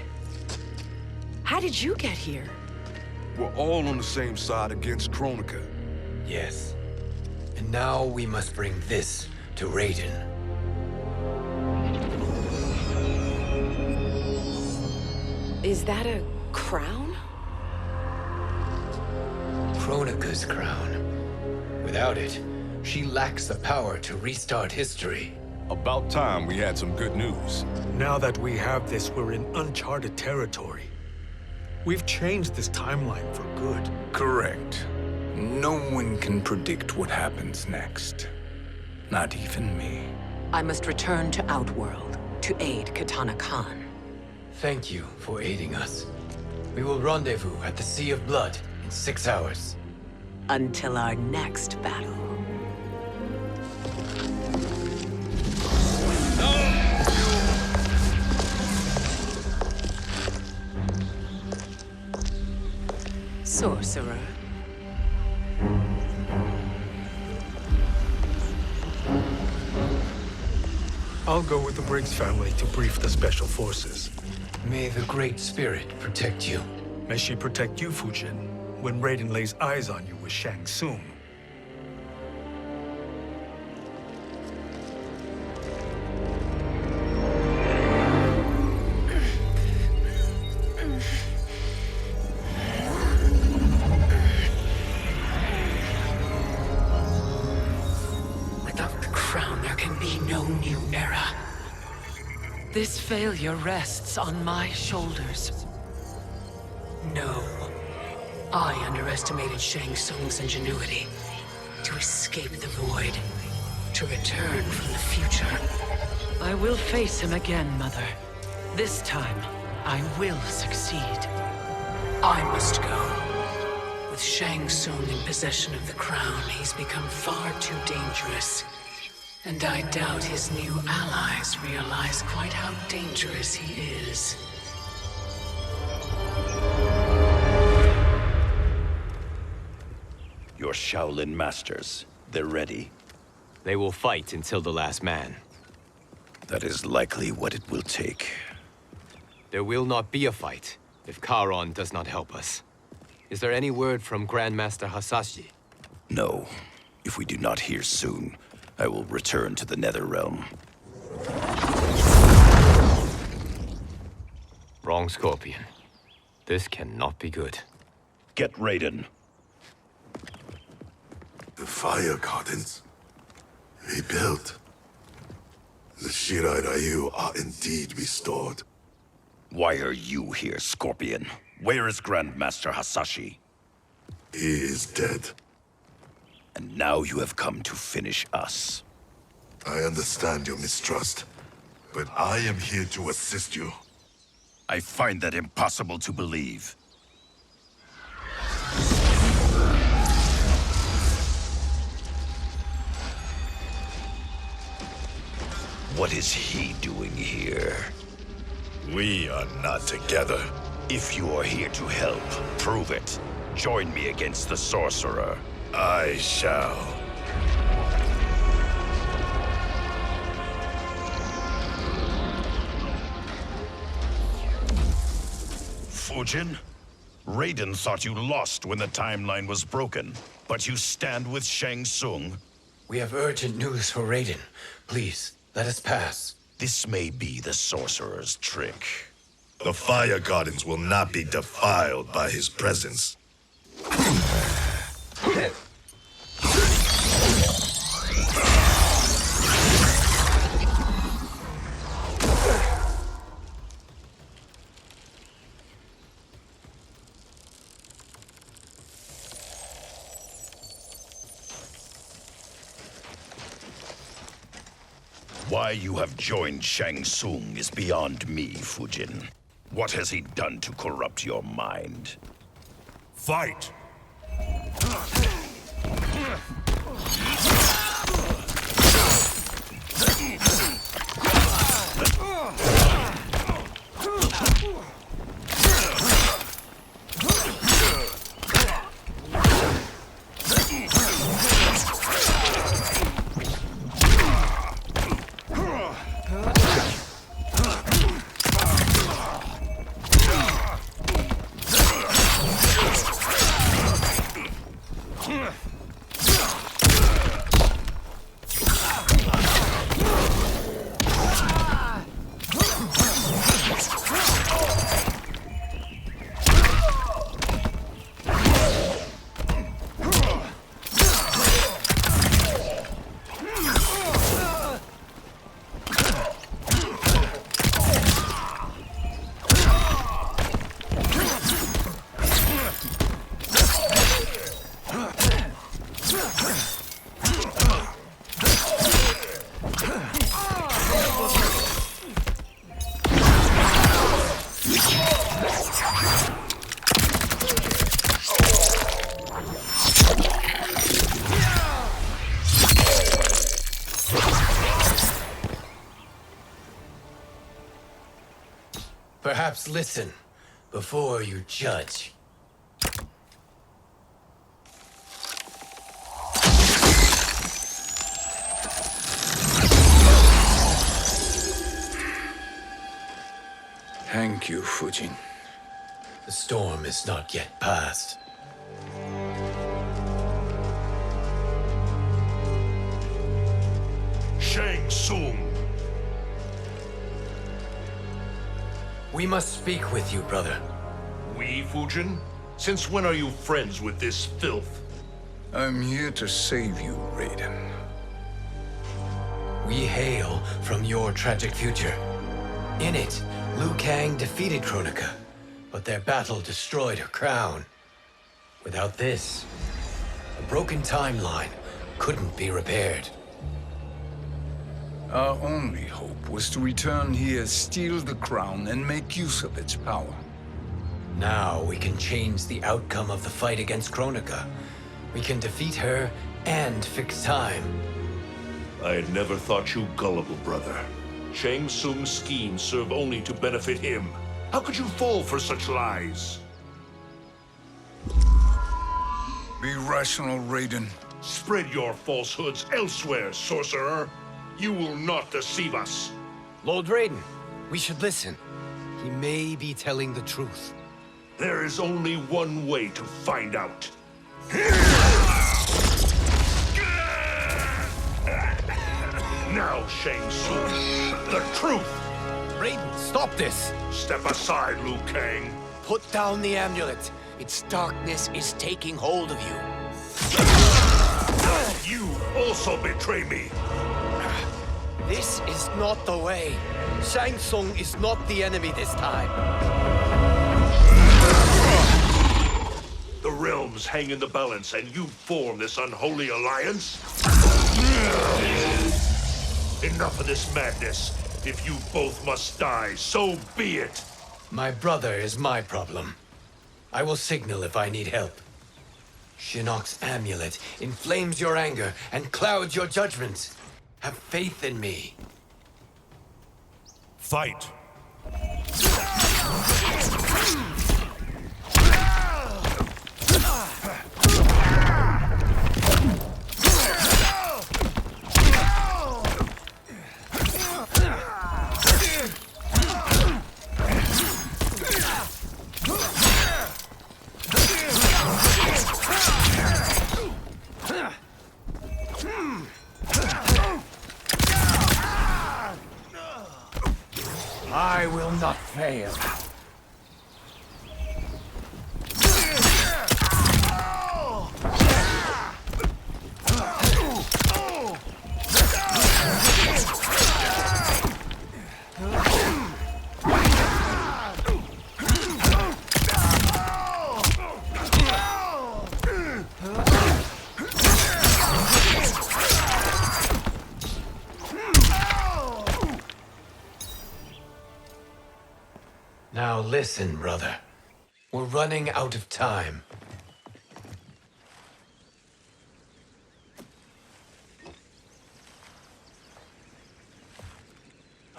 How did you get here? We're all on the same side against Kronika. Yes. And now we must bring this to Raiden. Is that a crown? Kronika's crown. Without it, she lacks the power to restart history. About time we had some good news. Now that we have this, we're in uncharted territory. We've changed this timeline for good. Correct. No one can predict what happens next. Not even me. I must return to Outworld to aid Katana Khan. Thank you for aiding us. We will rendezvous at the Sea of Blood in 6 hours. Until our next battle. Sorcerer. I'll go with the Briggs family to brief the Special Forces. May the Great Spirit protect you. May she protect you, Fujin, when Raiden lays eyes on you with Shang Tsung. This failure rests on my shoulders. No. I underestimated Shang Tsung's ingenuity. To escape the void. To return from the future. I will face him again, Mother. This time, I will succeed. I must go. With Shang Tsung in possession of the crown, he's become far too dangerous. And I doubt his new allies realize quite how dangerous he is. Your Shaolin masters, they're ready. They will fight until the last man. That is likely what it will take. There will not be a fight if Charon does not help us. Is there any word from Grandmaster Hasashi? No. If we do not hear soon, I will return to the Netherrealm. Wrong, Scorpion. This cannot be good. Get Raiden. The fire gardens. Rebuilt. The Shirai Ryu are indeed restored. Why are you here, Scorpion? Where is Grandmaster Hasashi? He is dead. And now you have come to finish us. I understand your mistrust, but I am here to assist you. I find that impossible to believe. What is he doing here? We are not together. If you are here to help, prove it. Join me against the sorcerer. I shall. Fujin? Raiden thought you lost when the timeline was broken, but you stand with Shang Tsung. We have urgent news for Raiden. Please, let us pass. This may be the sorcerer's trick. The fire gardens will not be defiled by his presence. Why you have joined Shang Tsung is beyond me, Fujin. What has he done to corrupt your mind? Fight! Perhaps listen before you judge. Thank you, Fujin. The storm is not yet past. Shang Tsung! We must speak with you, brother. We, Fujin? Since when are you friends with this filth? I'm here to save you, Raiden. We hail from your tragic future. In it, Liu Kang defeated Kronika, but their battle destroyed her crown. Without this, a broken timeline couldn't be repaired. Our only hope was to return here, steal the crown, and make use of its power. Now we can change the outcome of the fight against Kronika. We can defeat her and fix time. I had never thought you gullible, brother. Shang Tsung's schemes serve only to benefit him. How could you fall for such lies? Be rational, Raiden. Spread your falsehoods elsewhere, sorcerer. You will not deceive us. Lord Raiden, we should listen. He may be telling the truth. There is only one way to find out. Now, Shang Tsung, the truth! Raiden, stop this! Step aside, Liu Kang. Put down the amulet. Its darkness is taking hold of you. You also betray me. This is not the way. Shang Tsung is not the enemy this time. The realms hang in the balance, and you form this unholy alliance? Enough of this madness. If you both must die, so be it. My brother is my problem. I will signal if I need help. Shinnok's amulet inflames your anger and clouds your judgment. Have faith in me. Fight. I will not fail. Now listen, brother. We're running out of time.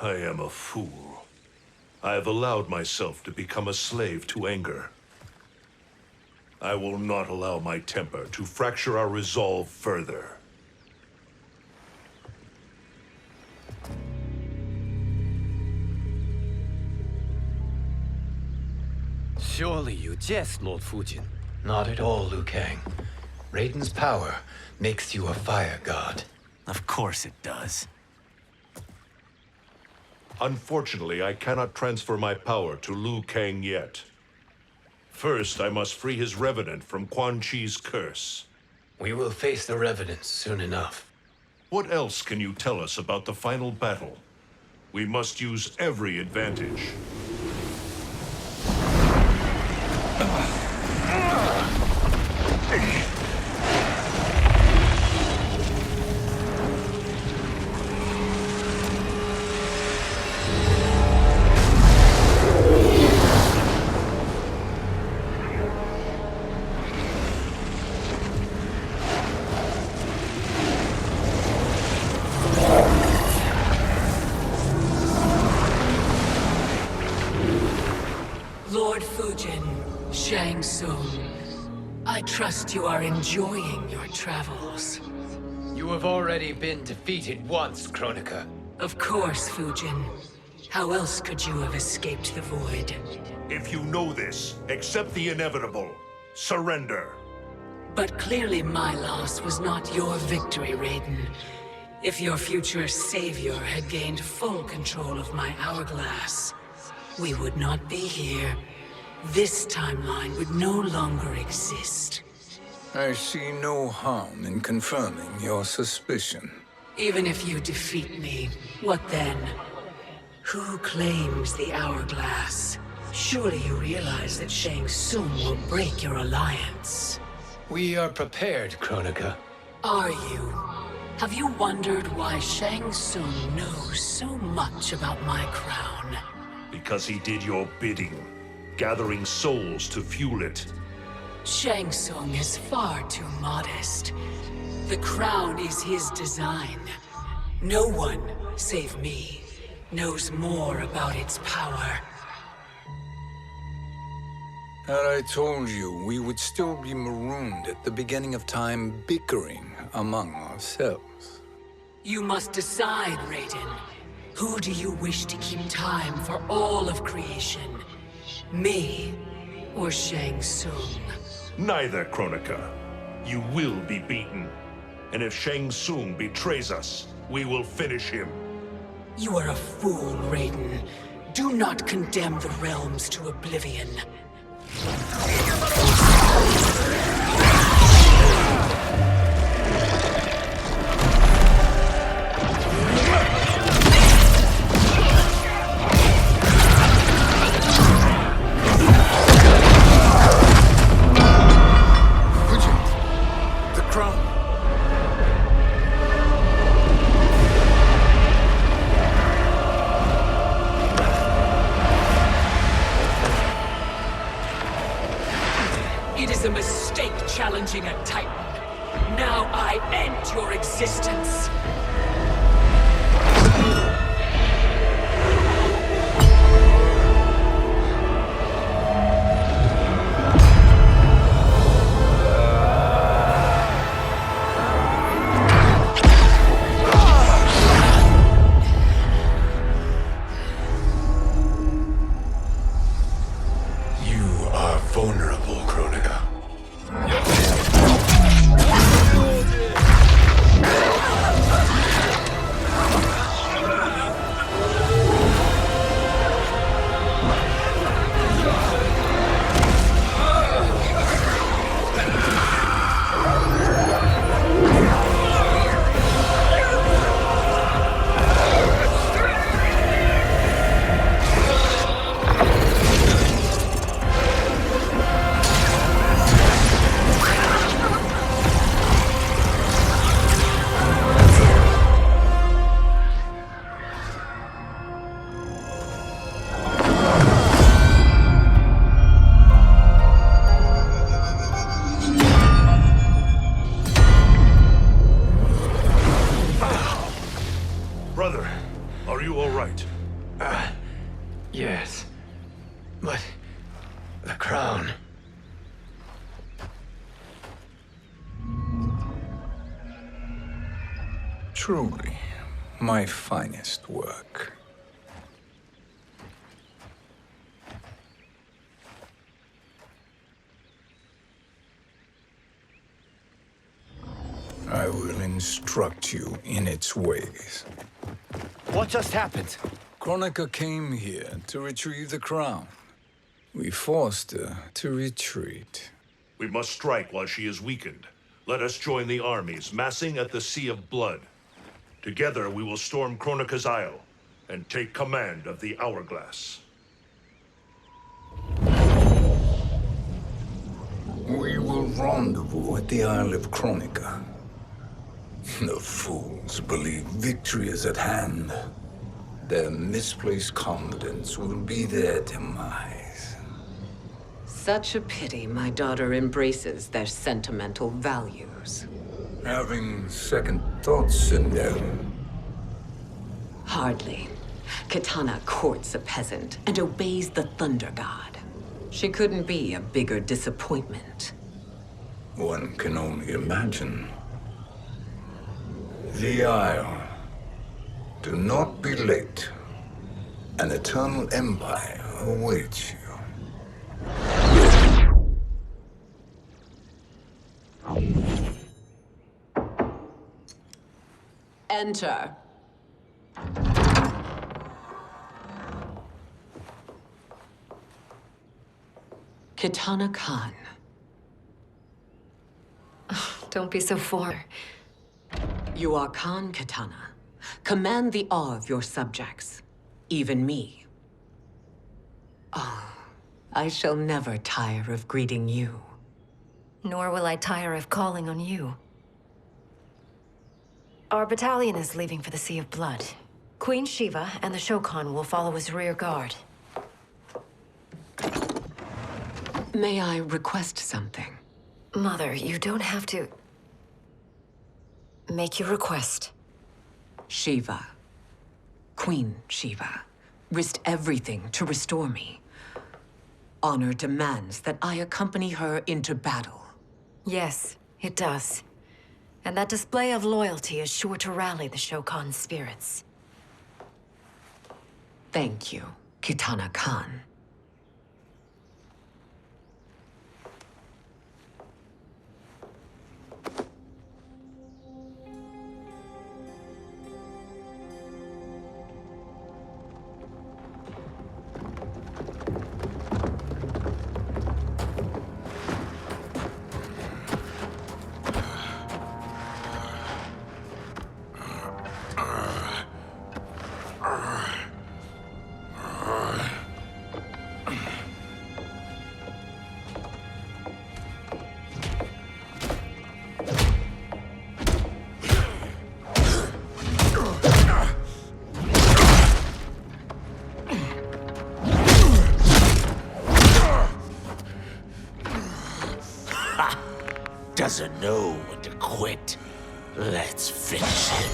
I am a fool. I have allowed myself to become a slave to anger. I will not allow my temper to fracture our resolve further. Surely you jest, Lord Fujin. Not at all, Liu Kang. Raiden's power makes you a fire god. Of course it does. Unfortunately, I cannot transfer my power to Liu Kang yet. First, I must free his revenant from Quan Chi's curse. We will face the revenants soon enough. What else can you tell us about the final battle? We must use every advantage. Lord Fujin, Shang Tsung, I trust you are enjoying your travels. You have already been defeated once, Kronika. Of course, Fujin. How else could you have escaped the void? If you know this, accept the inevitable. Surrender. But clearly my loss was not your victory, Raiden. If your future savior had gained full control of my hourglass, we would not be here. This timeline would no longer exist. I see no harm in confirming your suspicion. Even if you defeat me, what then? Who claims the hourglass? Surely you realize that Shang Tsung will break your alliance. We are prepared, Kronika. Are you? Have you wondered why Shang Tsung knows so much about my crown? Because he did your bidding, gathering souls to fuel it. Shang Tsung is far too modest. The crown is his design. No one, save me, knows more about its power. Had I told you, we would still be marooned at the beginning of time, bickering among ourselves. You must decide, Raiden. Who do you wish to keep time for all of creation? Me or Shang Tsung? Neither, Kronika. You will be beaten. And if Shang Tsung betrays us, we will finish him. You are a fool, Raiden. Do not condemn the realms to oblivion. It is a mistake challenging a Titan. Now I end your existence. You are vulnerable, Kronika. Brother, are you all right? Yes. But the crown. Truly, my finest work. I will instruct you in its ways. What just happened? Kronika came here to retrieve the crown. We forced her to retreat. We must strike while she is weakened. Let us join the armies, massing at the Sea of Blood. Together we will storm Kronika's Isle and take command of the Hourglass. We will rendezvous at the Isle of Kronika. The fools believe victory is at hand. Their misplaced confidence will be their demise. Such a pity my daughter embraces their sentimental values. Having second thoughts, Sindel. Hardly. Kitana courts a peasant and obeys the Thunder God. She couldn't be a bigger disappointment. One can only imagine. The Isle. Do not be late. An eternal empire awaits you. Enter. Kitana Khan. Don't be so foreign. You are Khan Kitana. Command the awe of your subjects, even me. Oh, I shall never tire of greeting you. Nor will I tire of calling on you. Our battalion is leaving for the Sea of Blood. Queen Shiva and the Shokan will follow as rear guard. May I request something? Mother, you don't have to... make your request. Shiva, Queen Shiva, risked everything to restore me. Honor demands that I accompany her into battle. Yes, it does. And that display of loyalty is sure to rally the Shokan's spirits. Thank you, Kitana Khan. Doesn't know when to quit. Let's finish him.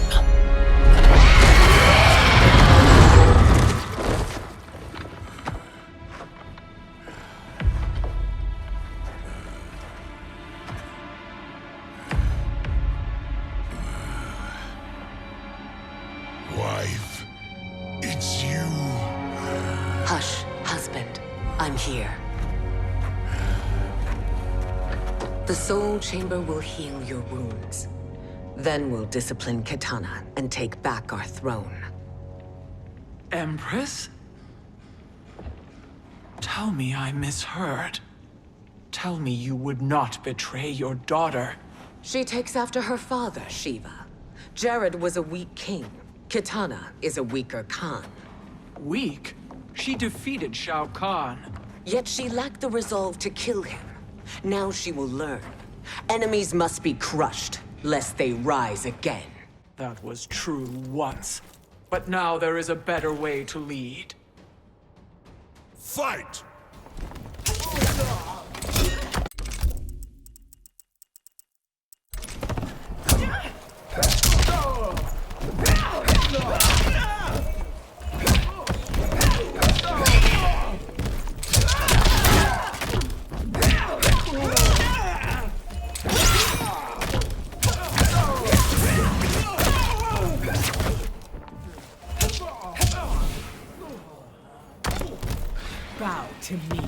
Wife, it's you. Hush, husband. I'm here. The Soul Chamber will heal your wounds. Then we'll discipline Kitana and take back our throne. Empress? Tell me I misheard. Tell me you would not betray your daughter. She takes after her father, Shiva. Jared was a weak king. Kitana is a weaker Khan. Weak? She defeated Shao Kahn. Yet she lacked the resolve to kill him. Now she will learn. Enemies must be crushed, lest they rise again. That was true once. But now there is a better way to lead. Fight! Bow to me.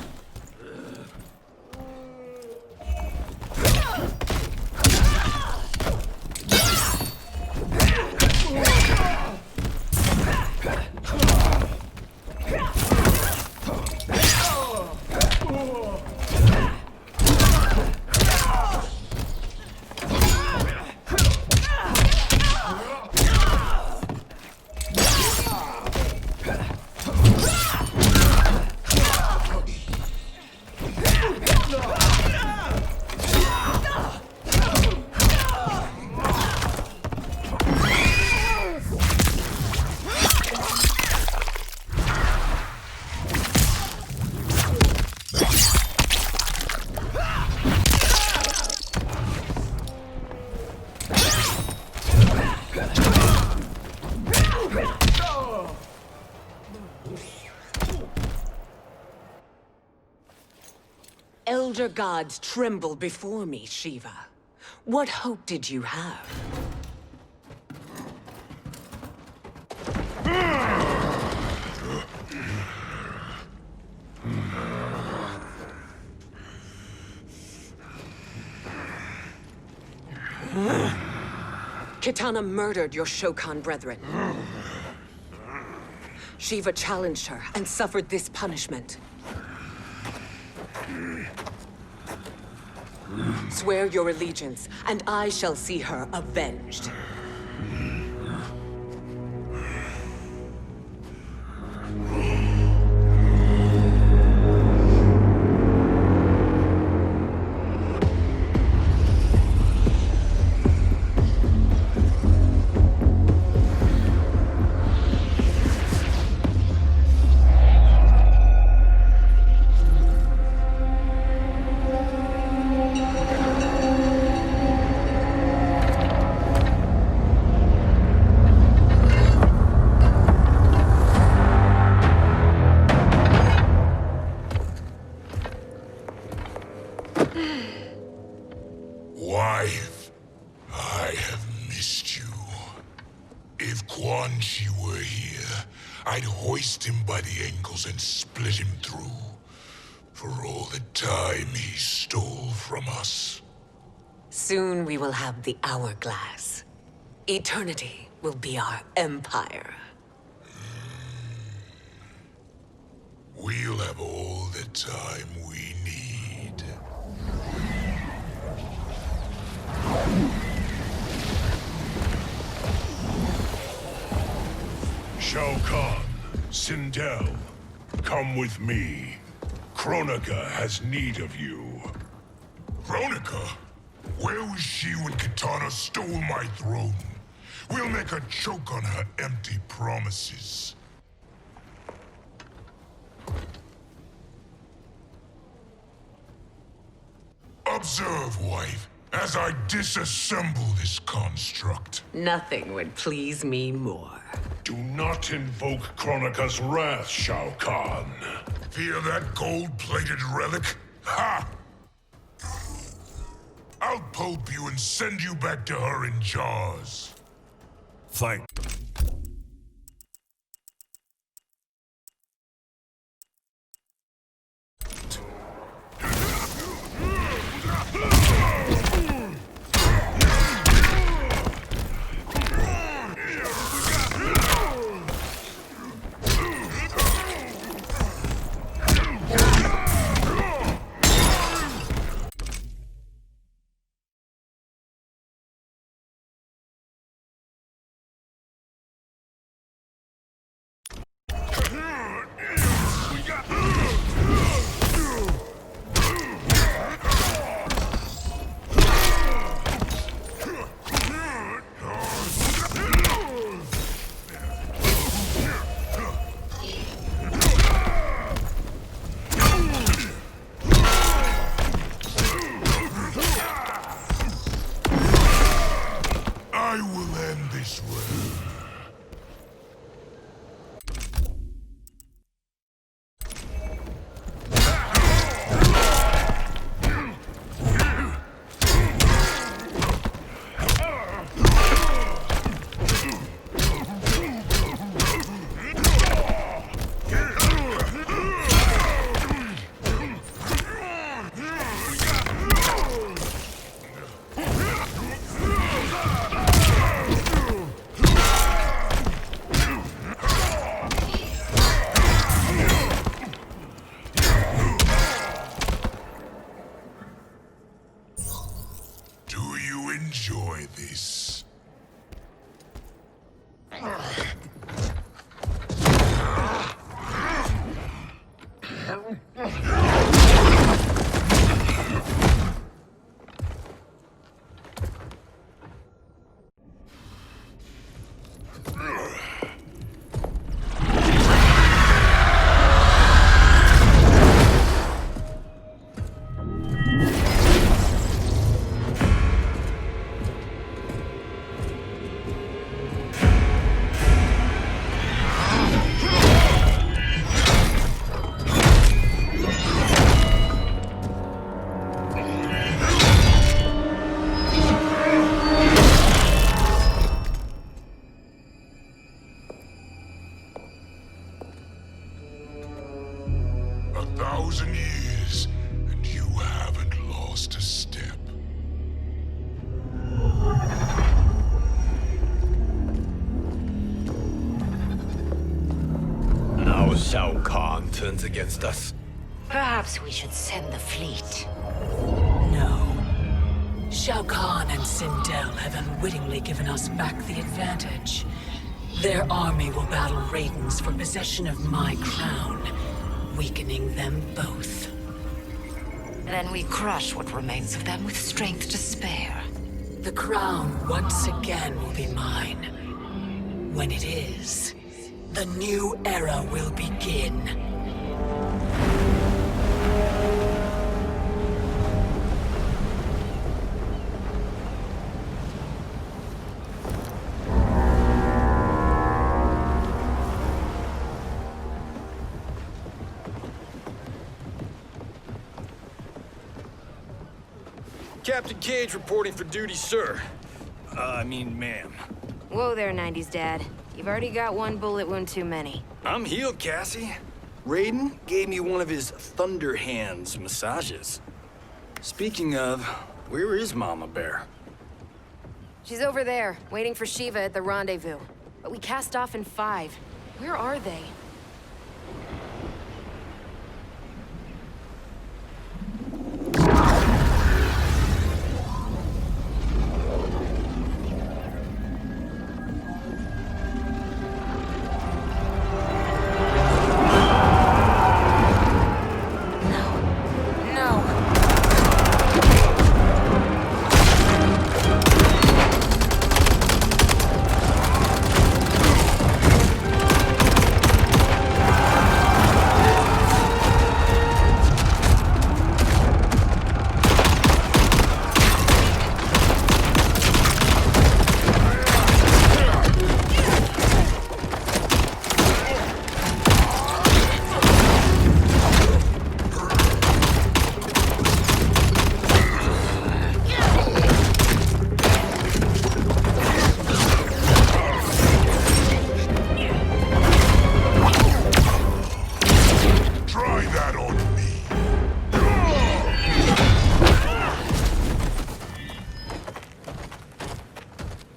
Elder gods tremble before me, Shiva. What hope did you have? Kitana murdered your Shokan brethren. Shiva challenged her and suffered this punishment. Swear your allegiance, and I shall see her avenged. If Quan Chi were here, I'd hoist him by the ankles and split him through. For all the time he stole from us. Soon we will have the hourglass. Eternity will be our empire. We'll have all the time we need. Shao Kahn, Sindel, come with me. Kronika has need of you. Kronika? Where was she when Kitana stole my throne? We'll make her choke on her empty promises. Observe, wife, as I disassemble this construct. Nothing would please me more. Do not invoke Kronika's wrath, Shao Kahn. Fear that gold-plated relic? Ha! I'll pulp you and send you back to her in jars. Thank. I will end this way. Enjoy this. Shao Kahn turns against us. Perhaps we should send the fleet. No. Shao Kahn and Sindel have unwittingly given us back the advantage. Their army will battle Raidens for possession of my crown, weakening them both. Then we crush what remains of them with strength to spare. The crown once again will be mine. When it is, the new era will begin. Captain Cage reporting for duty, sir. I mean, ma'am. Whoa there, 90s dad. You've already got one bullet wound too many. I'm healed, Cassie. Raiden gave me one of his Thunder Hands massages. Speaking of, where is Mama Bear? She's over there, waiting for Shiva at the rendezvous. But we cast off in 5. Where are they?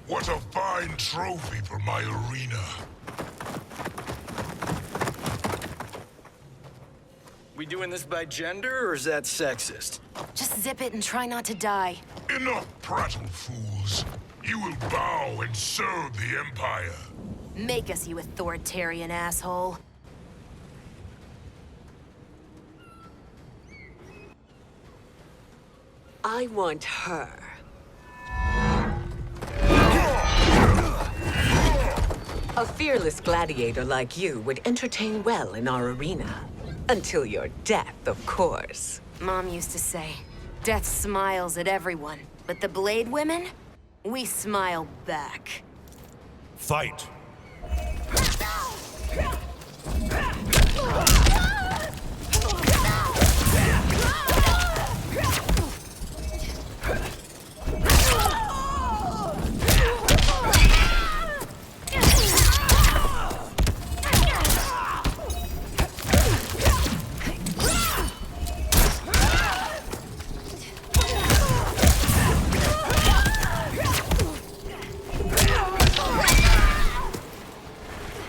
What a fine trophy for my arena. We doing this by gender, or is that sexist? Just zip it and try not to die. Enough prattle, fools. You will bow and serve the Empire. Make us, you authoritarian asshole. I want her. A fearless gladiator like you would entertain well in our arena. Until your death, of course. Mom used to say, death smiles at everyone, but the Blade women, we smile back. Fight!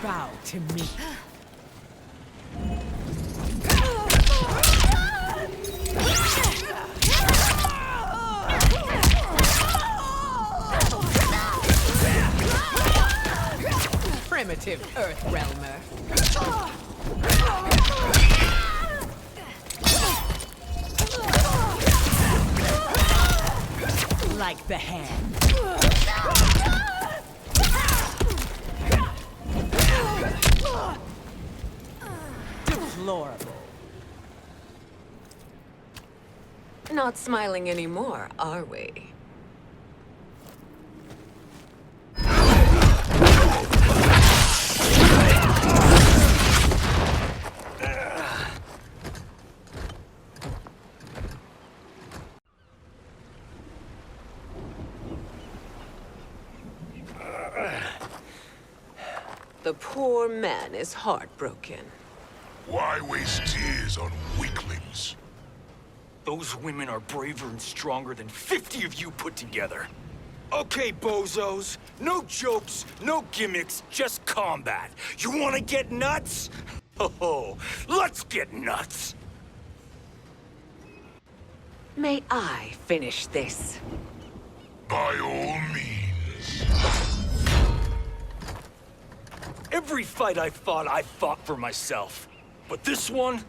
Bow to me. Primitive Earth Realmer. Like the hand. Deplorable. Not smiling anymore, are we? The poor man is heartbroken. Why waste tears on weaklings? Those women are braver and stronger than 50 of you put together. Okay, bozos. No jokes, no gimmicks, just combat. You wanna get nuts? Oh, let's get nuts! May I finish this? By all means. Every fight I fought for myself. But this one's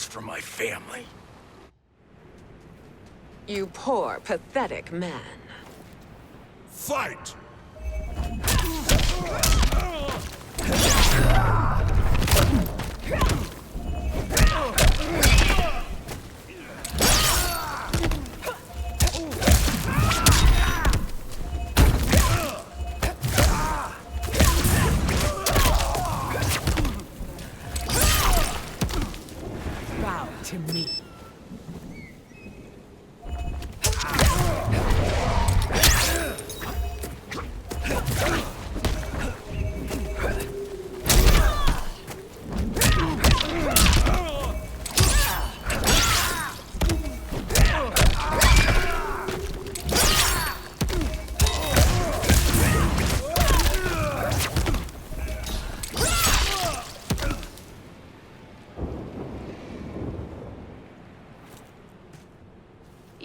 for my family. You poor, pathetic man. Fight! Bow to me.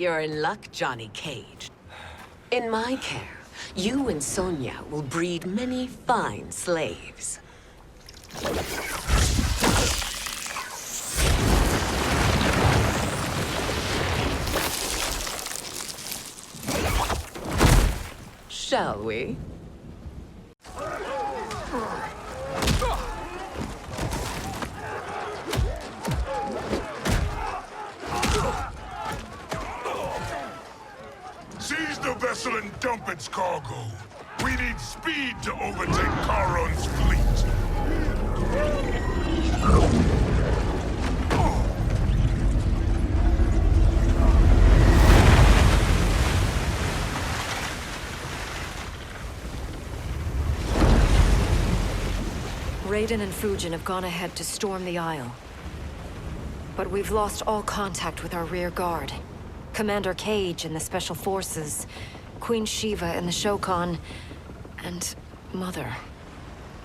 You're in luck, Johnny Cage. In my care, you and Sonia will breed many fine slaves. Shall we? Seize the vessel and dump its cargo. We need speed to overtake Charon's fleet. Raiden and Fujin have gone ahead to storm the Isle. But we've lost all contact with our rear guard. Commander Cage and the Special Forces, Queen Shiva and the Shokan, and Mother.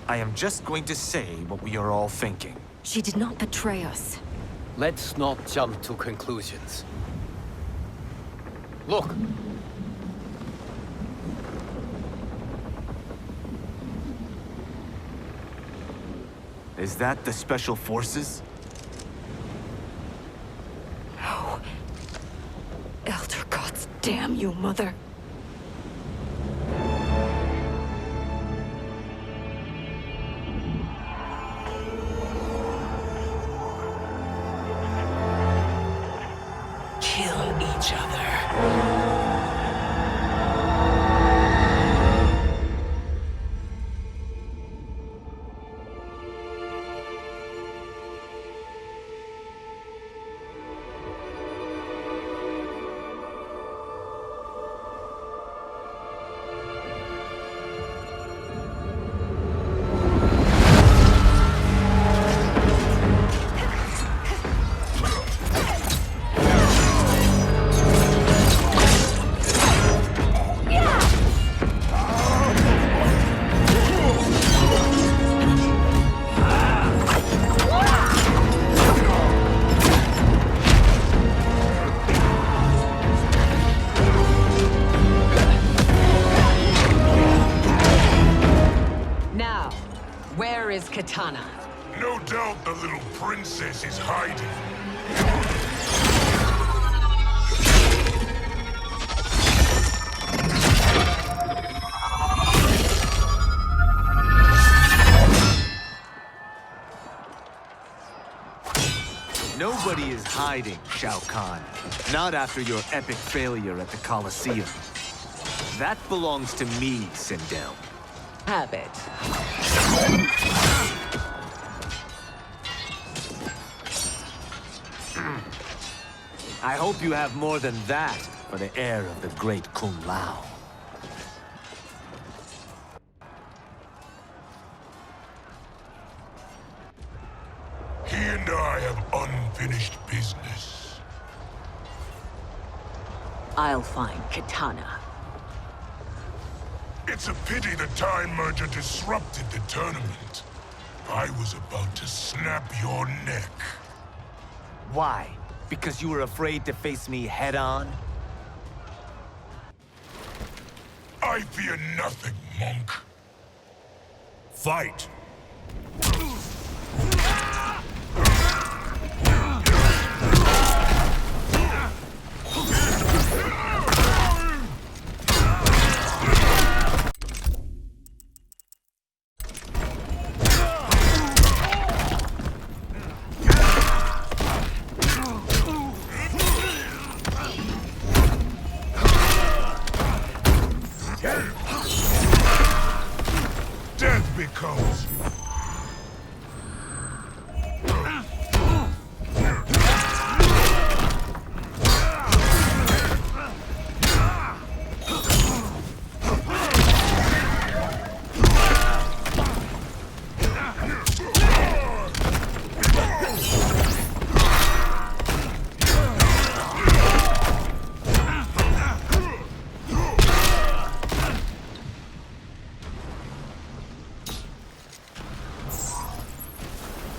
I am just going to say what we are all thinking. She did not betray us. Let's not jump to conclusions. Look! Is that the Special Forces? No. Elder gods damn you, Mother. Kill each other. Where is Kitana? No doubt the little princess is hiding. Nobody is hiding, Shao Kahn. Not after your epic failure at the Colosseum. That belongs to me, Sindel. Have it. I hope you have more than that for the heir of the great Kung Lao. He and I have unfinished business. I'll find Kitana. It's a pity the Time Merger disrupted the tournament. I was about to snap your neck. Why? Because you were afraid to face me head-on? I fear nothing, monk. Fight! Death becomes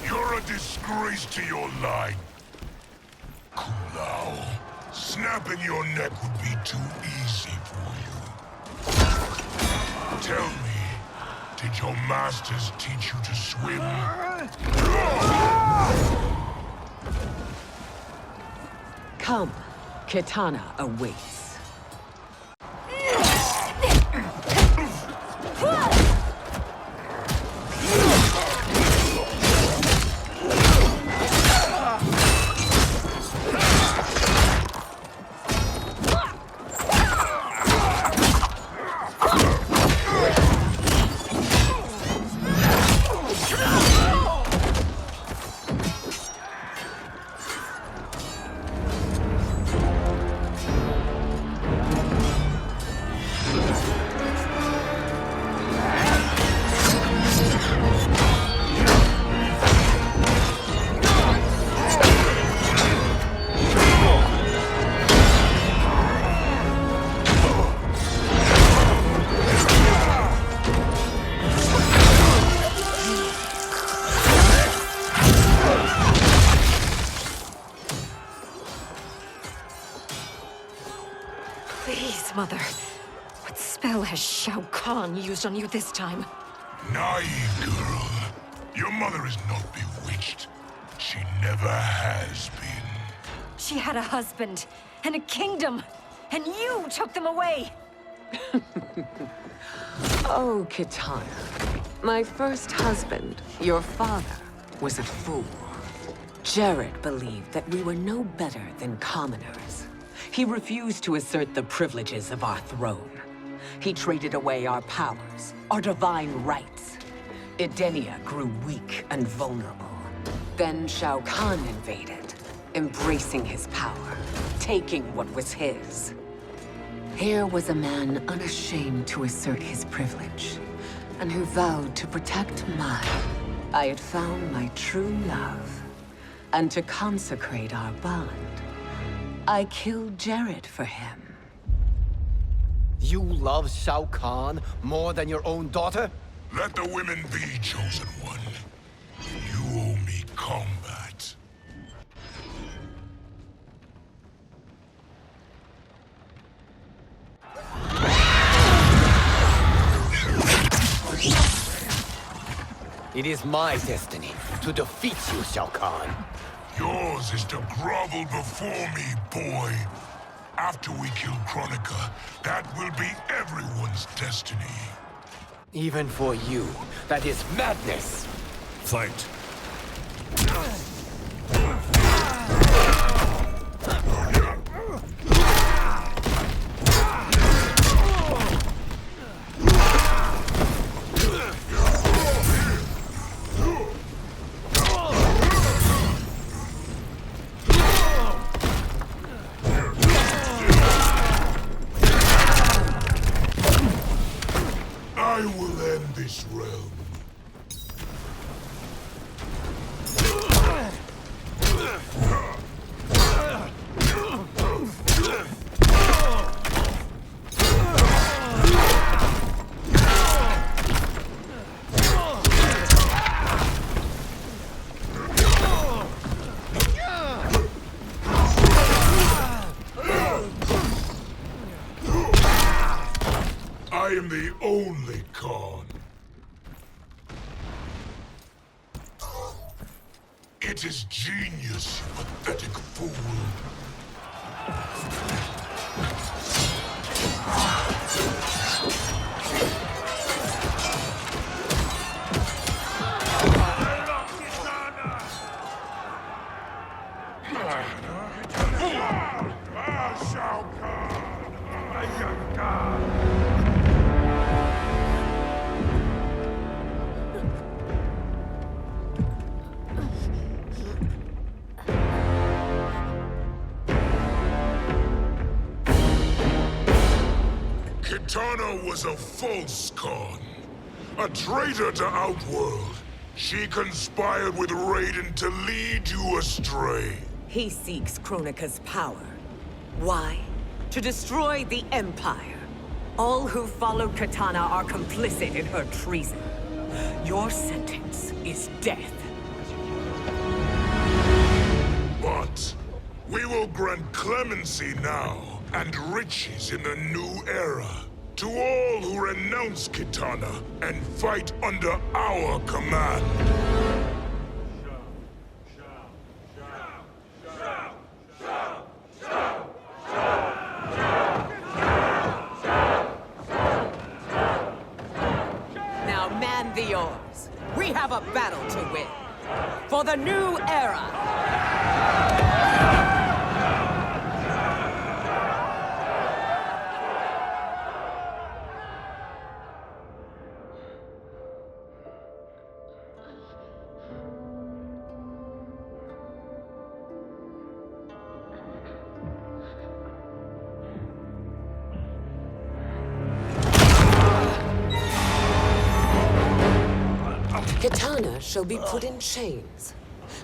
You're a disgrace to your line. Kung Lao, Snapping your neck would be too easy for you. Tell me, did your masters teach you to swim? Come, Kitana awaits. Please, Mother. What spell has Shao Kahn used on you this time? Naive girl. Your mother is not bewitched. She never has been. She had a husband and a kingdom, and you took them away! Oh, Kitana. My first husband, your father, was a fool. Jared believed that we were no better than commoners. He refused to assert the privileges of our throne. He traded away our powers, our divine rights. Edenia grew weak and vulnerable. Then Shao Kahn invaded, embracing his power, taking what was his. Here was a man unashamed to assert his privilege, and who vowed to protect mine. I had found my true love, and to consecrate our bond, I killed Jared for him. You love Shao Kahn more than your own daughter? Let the women be, chosen one. You owe me combat. It is my destiny to defeat you, Shao Kahn. Yours is to grovel before me, boy. After we kill Kronika, that will be everyone's destiny. Even for you, that is madness! Fight. I will end this realm. I am the only Khan. It is genius, you pathetic fool. Shao Kahn! Kitana was a false Khan, a traitor to Outworld. She conspired with Raiden to lead you astray. He seeks Kronika's power. Why? To destroy the Empire. All who follow Kitana are complicit in her treason. Your sentence is death. But we will will grant clemency now, and riches in the new era. To all who renounce Kitana and fight under our command. Now man the oars. We have a battle to win. For the new era. Kitana shall be put in chains.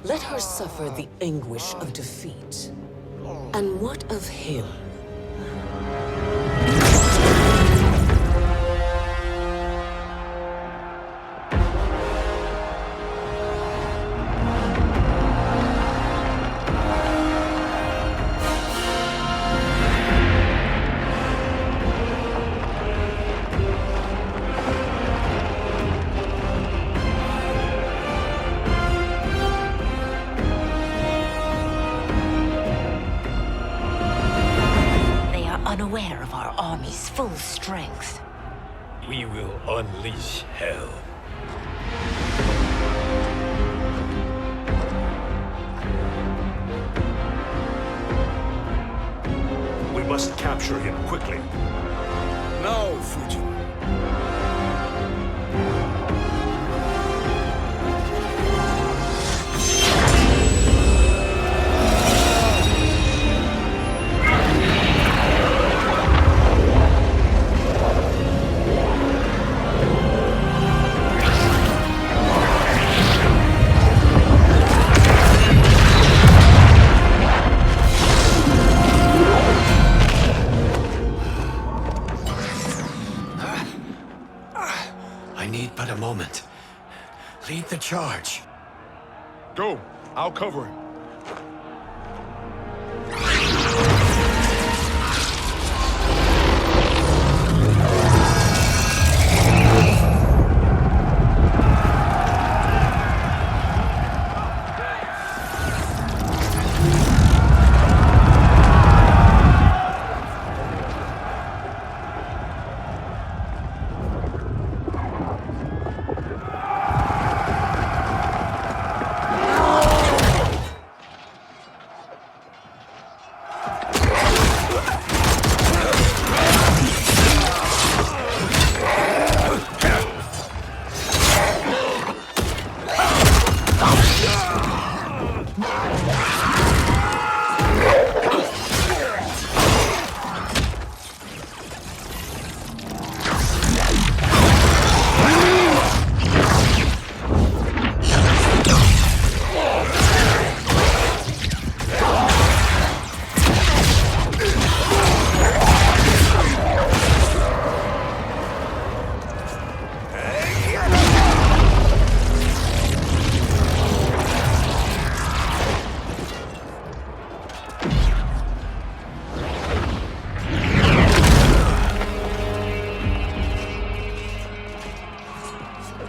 Let her suffer the anguish of defeat. And what of him? Unaware of our army's full strength. We will unleash hell. We must capture him quickly. No, Fujin. I need but a moment. Lead the charge. Go. I'll cover him.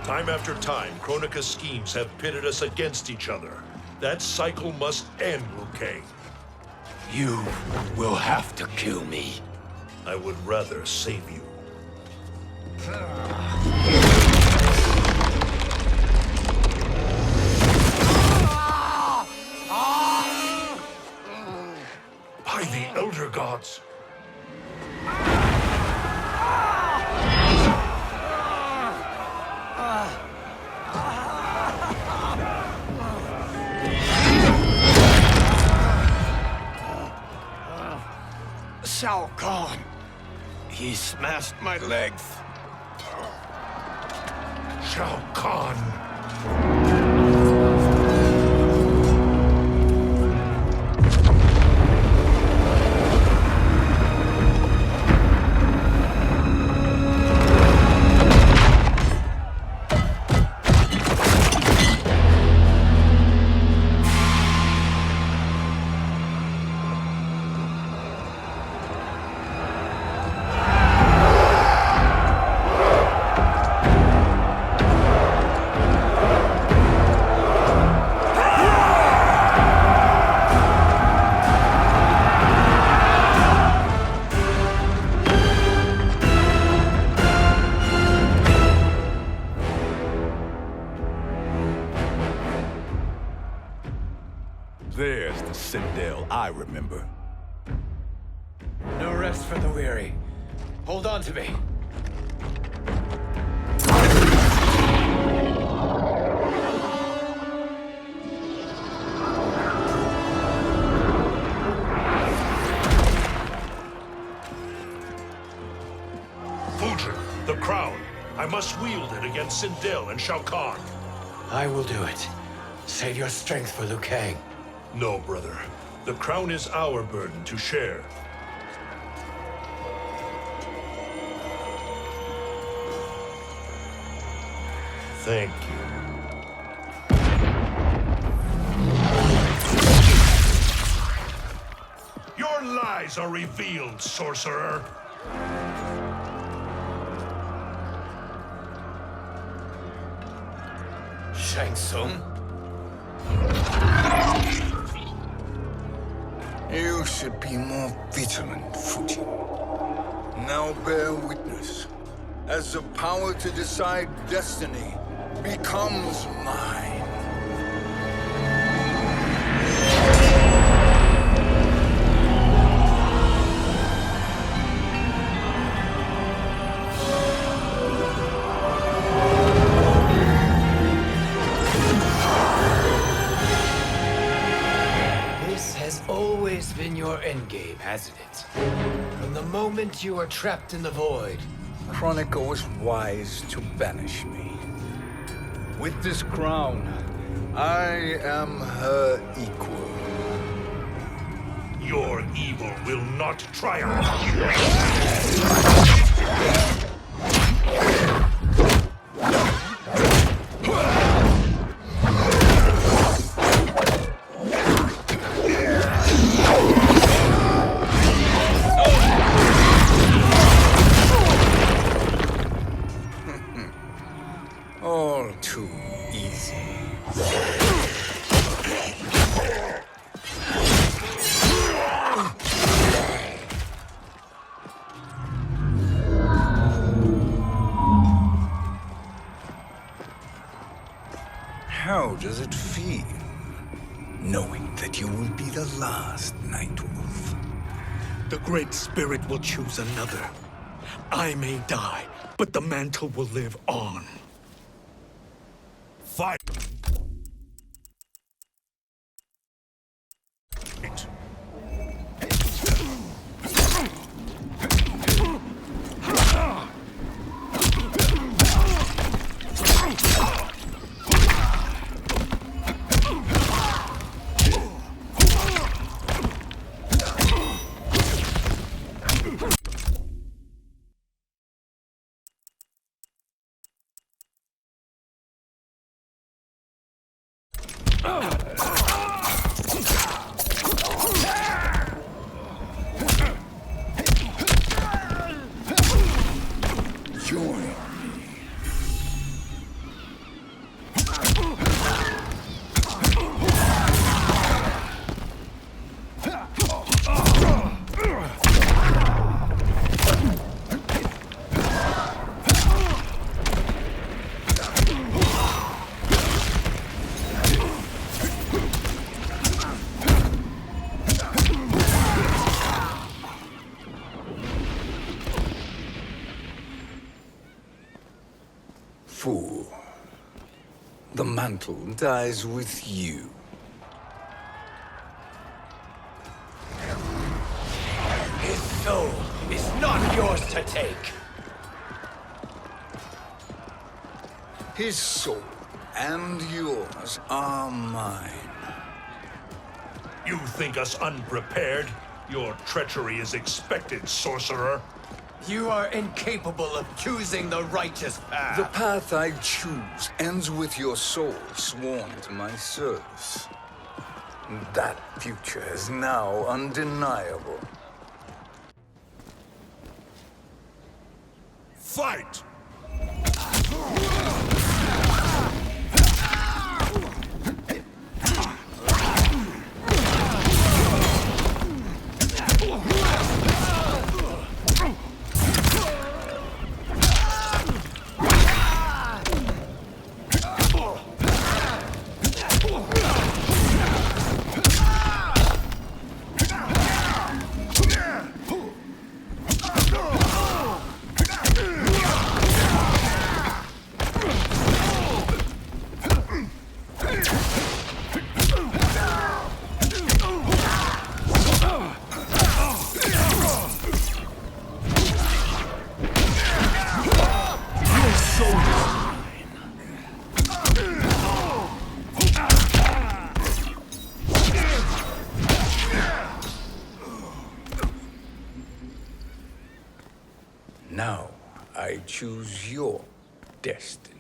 Time after time, Kronika's schemes have pitted us against each other. That cycle must end, Liu Kang. You will have to kill me. I would rather save you. By the Elder Gods! Shao Kahn. He smashed my legs. Shao Kahn. Sindel I remember. No rest for the weary. Hold on to me. Fujin, the crown. I must wield it against Sindel and Shao Kahn. I will do it. Save your strength for Liu Kang. No, brother. The crown is our burden to share. Thank you. Your lies are revealed, sorcerer. Shang Tsung? You should be more vigilant, Fujin. Now bear witness, as the power to decide destiny becomes mine. This has always been your endgame, hasn't it? From the moment you were trapped in the void. Kronika was wise to banish me. With this crown, I am her equal. Your evil will not triumph. All too easy. How does it feel, knowing that you will be the last Nightwolf? The Great Spirit will choose another. I may die, but the mantle will live on. Fight! Join me. Fool. The mantle dies with you. His soul is not yours to take. His soul and yours are mine. You think us unprepared? Your treachery is expected, sorcerer. You are incapable of choosing the righteous path. The path I choose ends with your soul sworn to my service. That future is now undeniable. Fight! choose your destiny.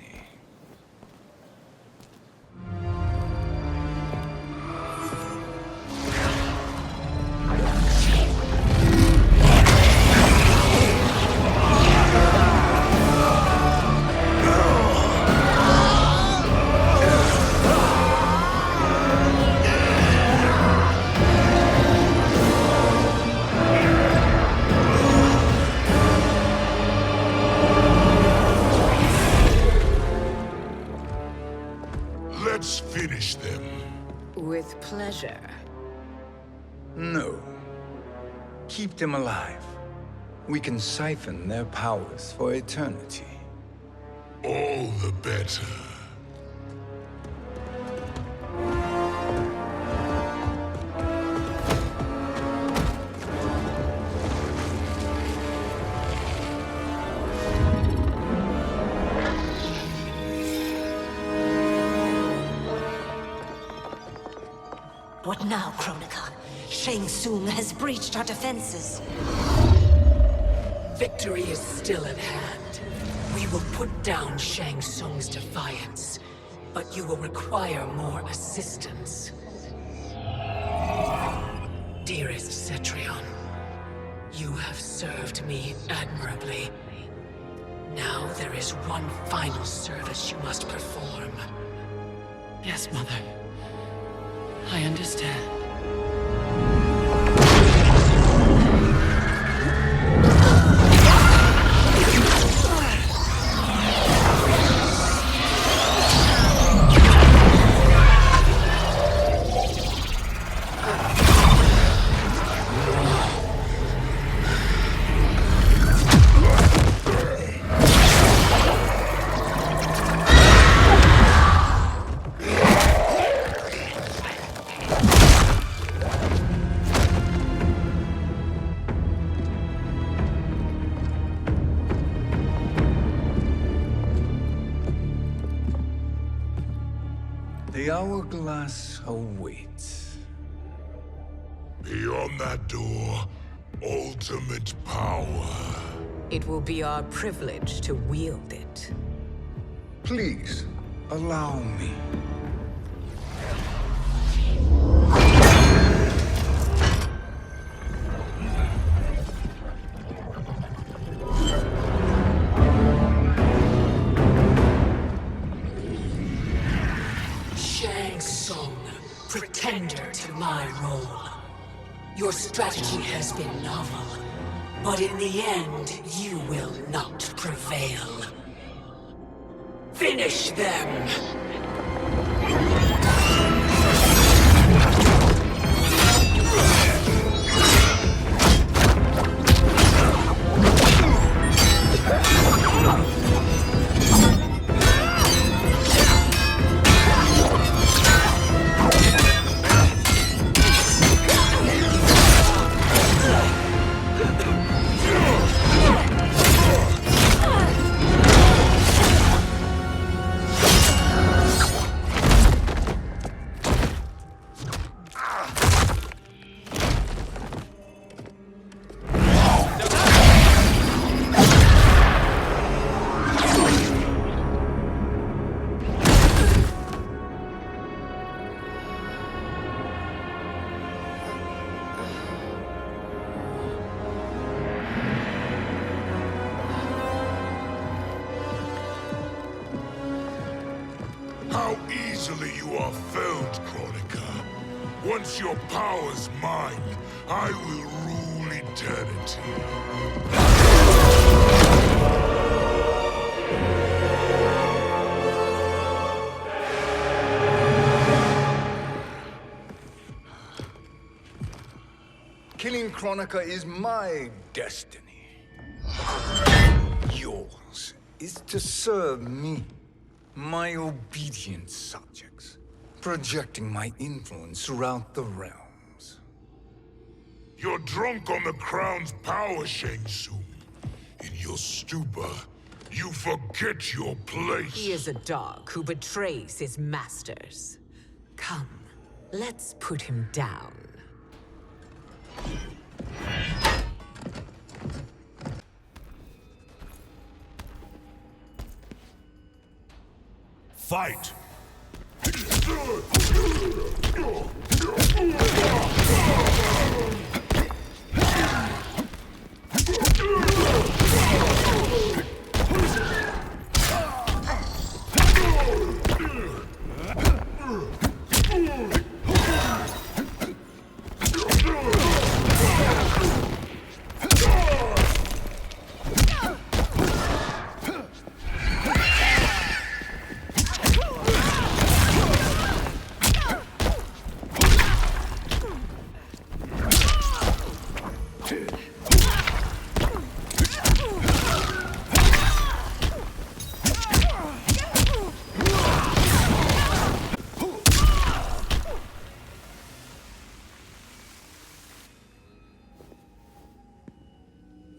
Let's finish them. With pleasure. No. Keep them alive. We can siphon their powers for eternity. All the better. What now, Kronika? Shang Tsung has breached our defenses. Victory is still at hand. We will put down Shang Tsung's defiance, but you will require more assistance. Dearest Cetrion, you have served me admirably. Now there is one final service you must perform. Yes, Mother. I understand. The hourglass awaits. Beyond that door, ultimate power. It will be our privilege to wield it. Please, allow me. Shang Tsung, pretender to my role. Your strategy has been novel, but in the end, you will not prevail. Finish them! How easily you are felled, Kronika. Once your power's mine, I will rule eternity. Killing Kronika is my destiny. Yours is to serve me, my obedient subjects, projecting my influence throughout the realms. You're drunk on the crown's power, Shang Tsung. In your stupor, you forget your place. He is a dog who betrays his masters. Come, let's put him down. Fight!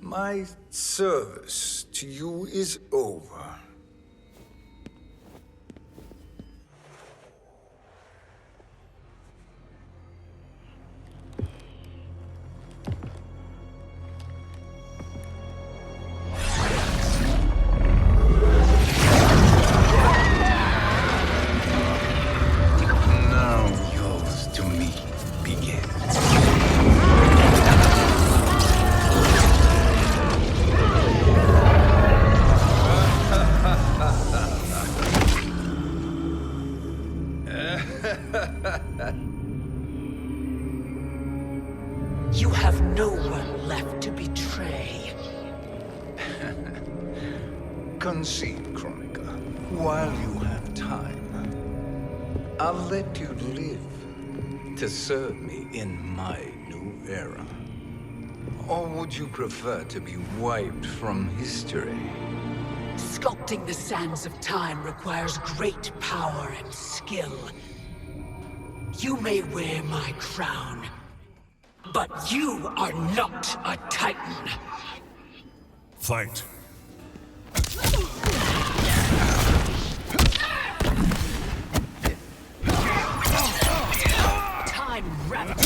My service to you is over. Now yours to me begins. You have no one left to betray. Concede, Chronica, while you have time. I'll let you live to serve me in my new era. Or would you prefer to be wiped from history? Sculpting the sands of time requires great power and skill. You may wear my crown, but you are not a Titan. Fight! Time rabbit.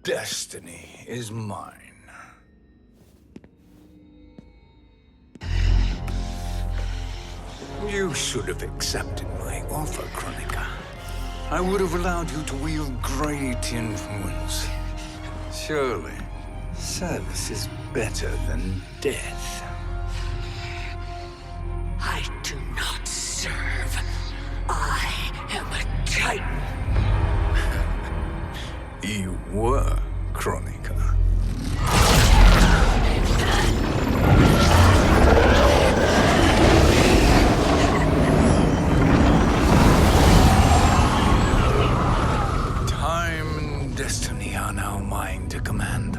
Destiny is mine. You should have accepted my offer, Chronica. I would have allowed you to wield great influence. Surely, service is better than death. I do not serve. I am a Titan. You were, Chronica. Time and destiny are now mine to command.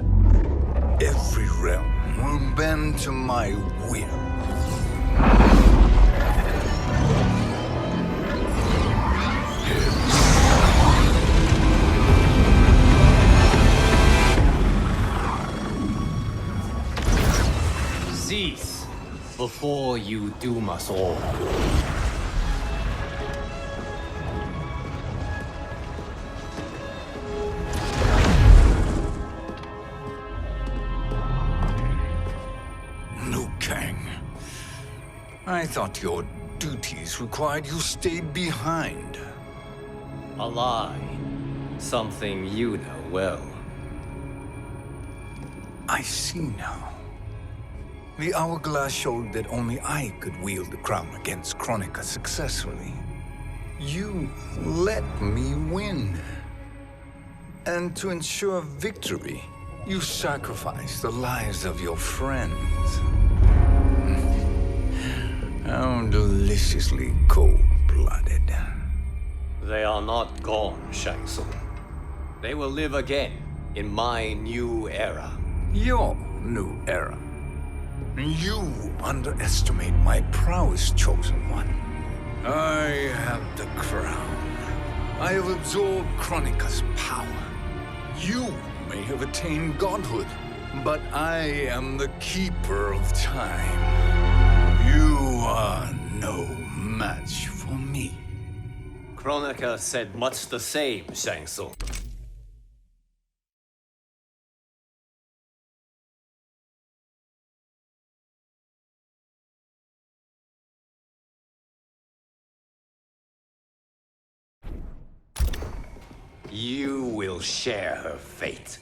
Every realm will bend to my will. Cease before you doom us all. Liu Kang. I thought your duties required you stayed behind. A lie. Something you know well. I see now. The hourglass showed that only I could wield the crown against Kronika successfully. You let me win. And to ensure victory, you sacrificed the lives of your friends. How deliciously cold-blooded. They are not gone, Shang Tsung. They will live again in my new era. Your new era. You underestimate my prowess, Chosen One. I have the crown. I have absorbed Kronika's power. You may have attained godhood, but I am the keeper of time. You are no match for me. Kronika said much the same, Shang Tsung. You will share her fate.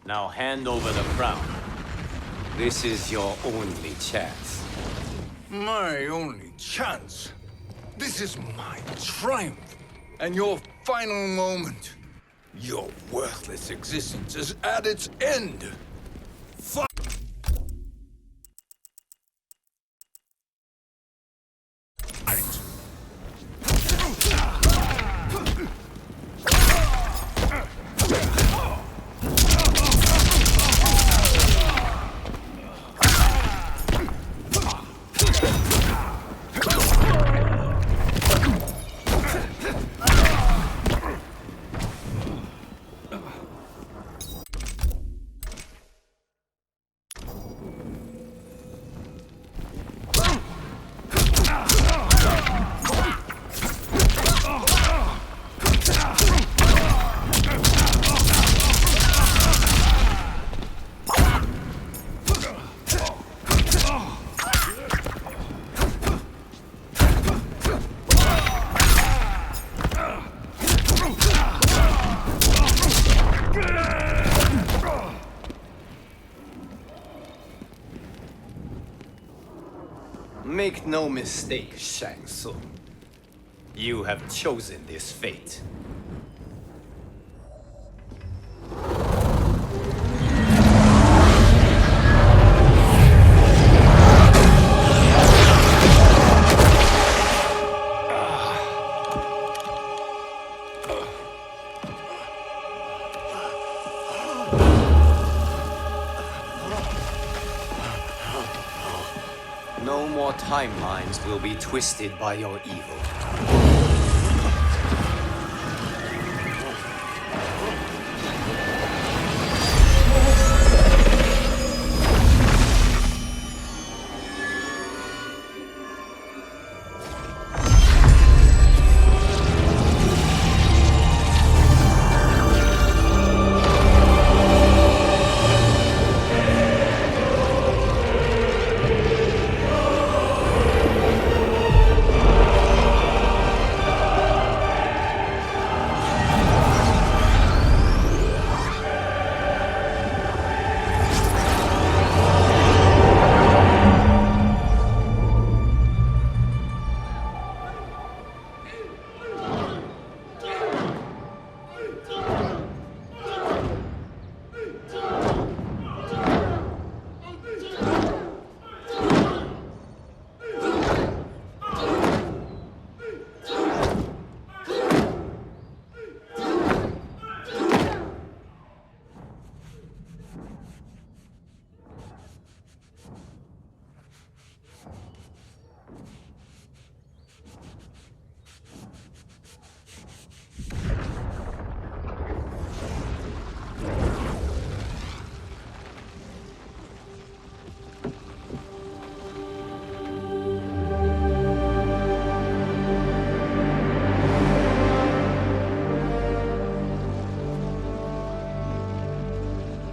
Now hand over the crown. This is your only chance. My only chance? This is my triumph, and your final moment. Your worthless existence is at its end. Fight! Make no mistake, Shang Tsung. You have chosen this fate. No more timelines will be twisted by your evil.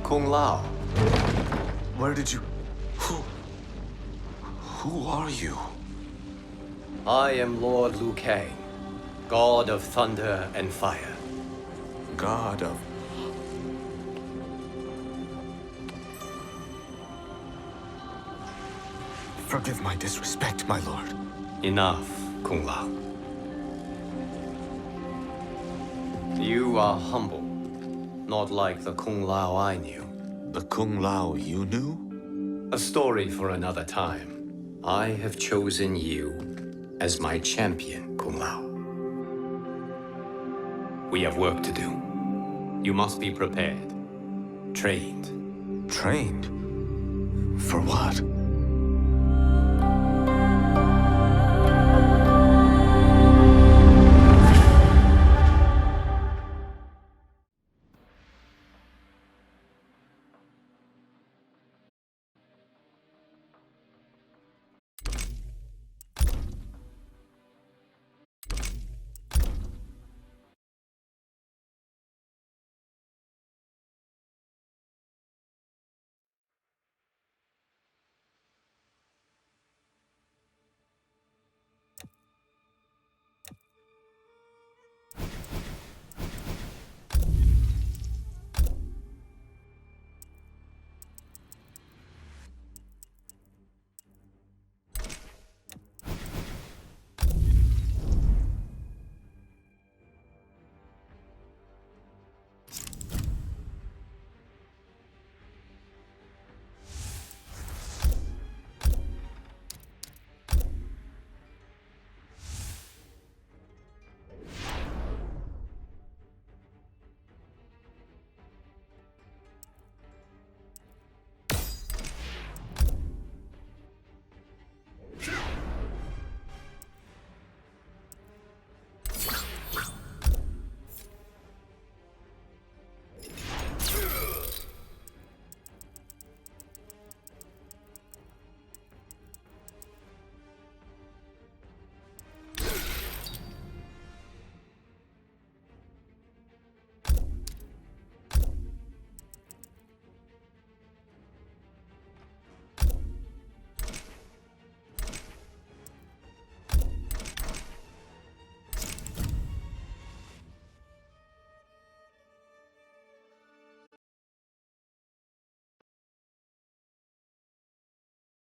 Kung Lao. Where did you... Who are you? I am Lord Liu Kang, God of thunder and fire. God of... Forgive my disrespect, my lord. Enough, Kung Lao. You are humble, not like the Kung Lao I knew. The Kung Lao you knew? A story for another time. I have chosen you as my champion, Kung Lao. We have work to do. You must be prepared. Trained. Trained? For what?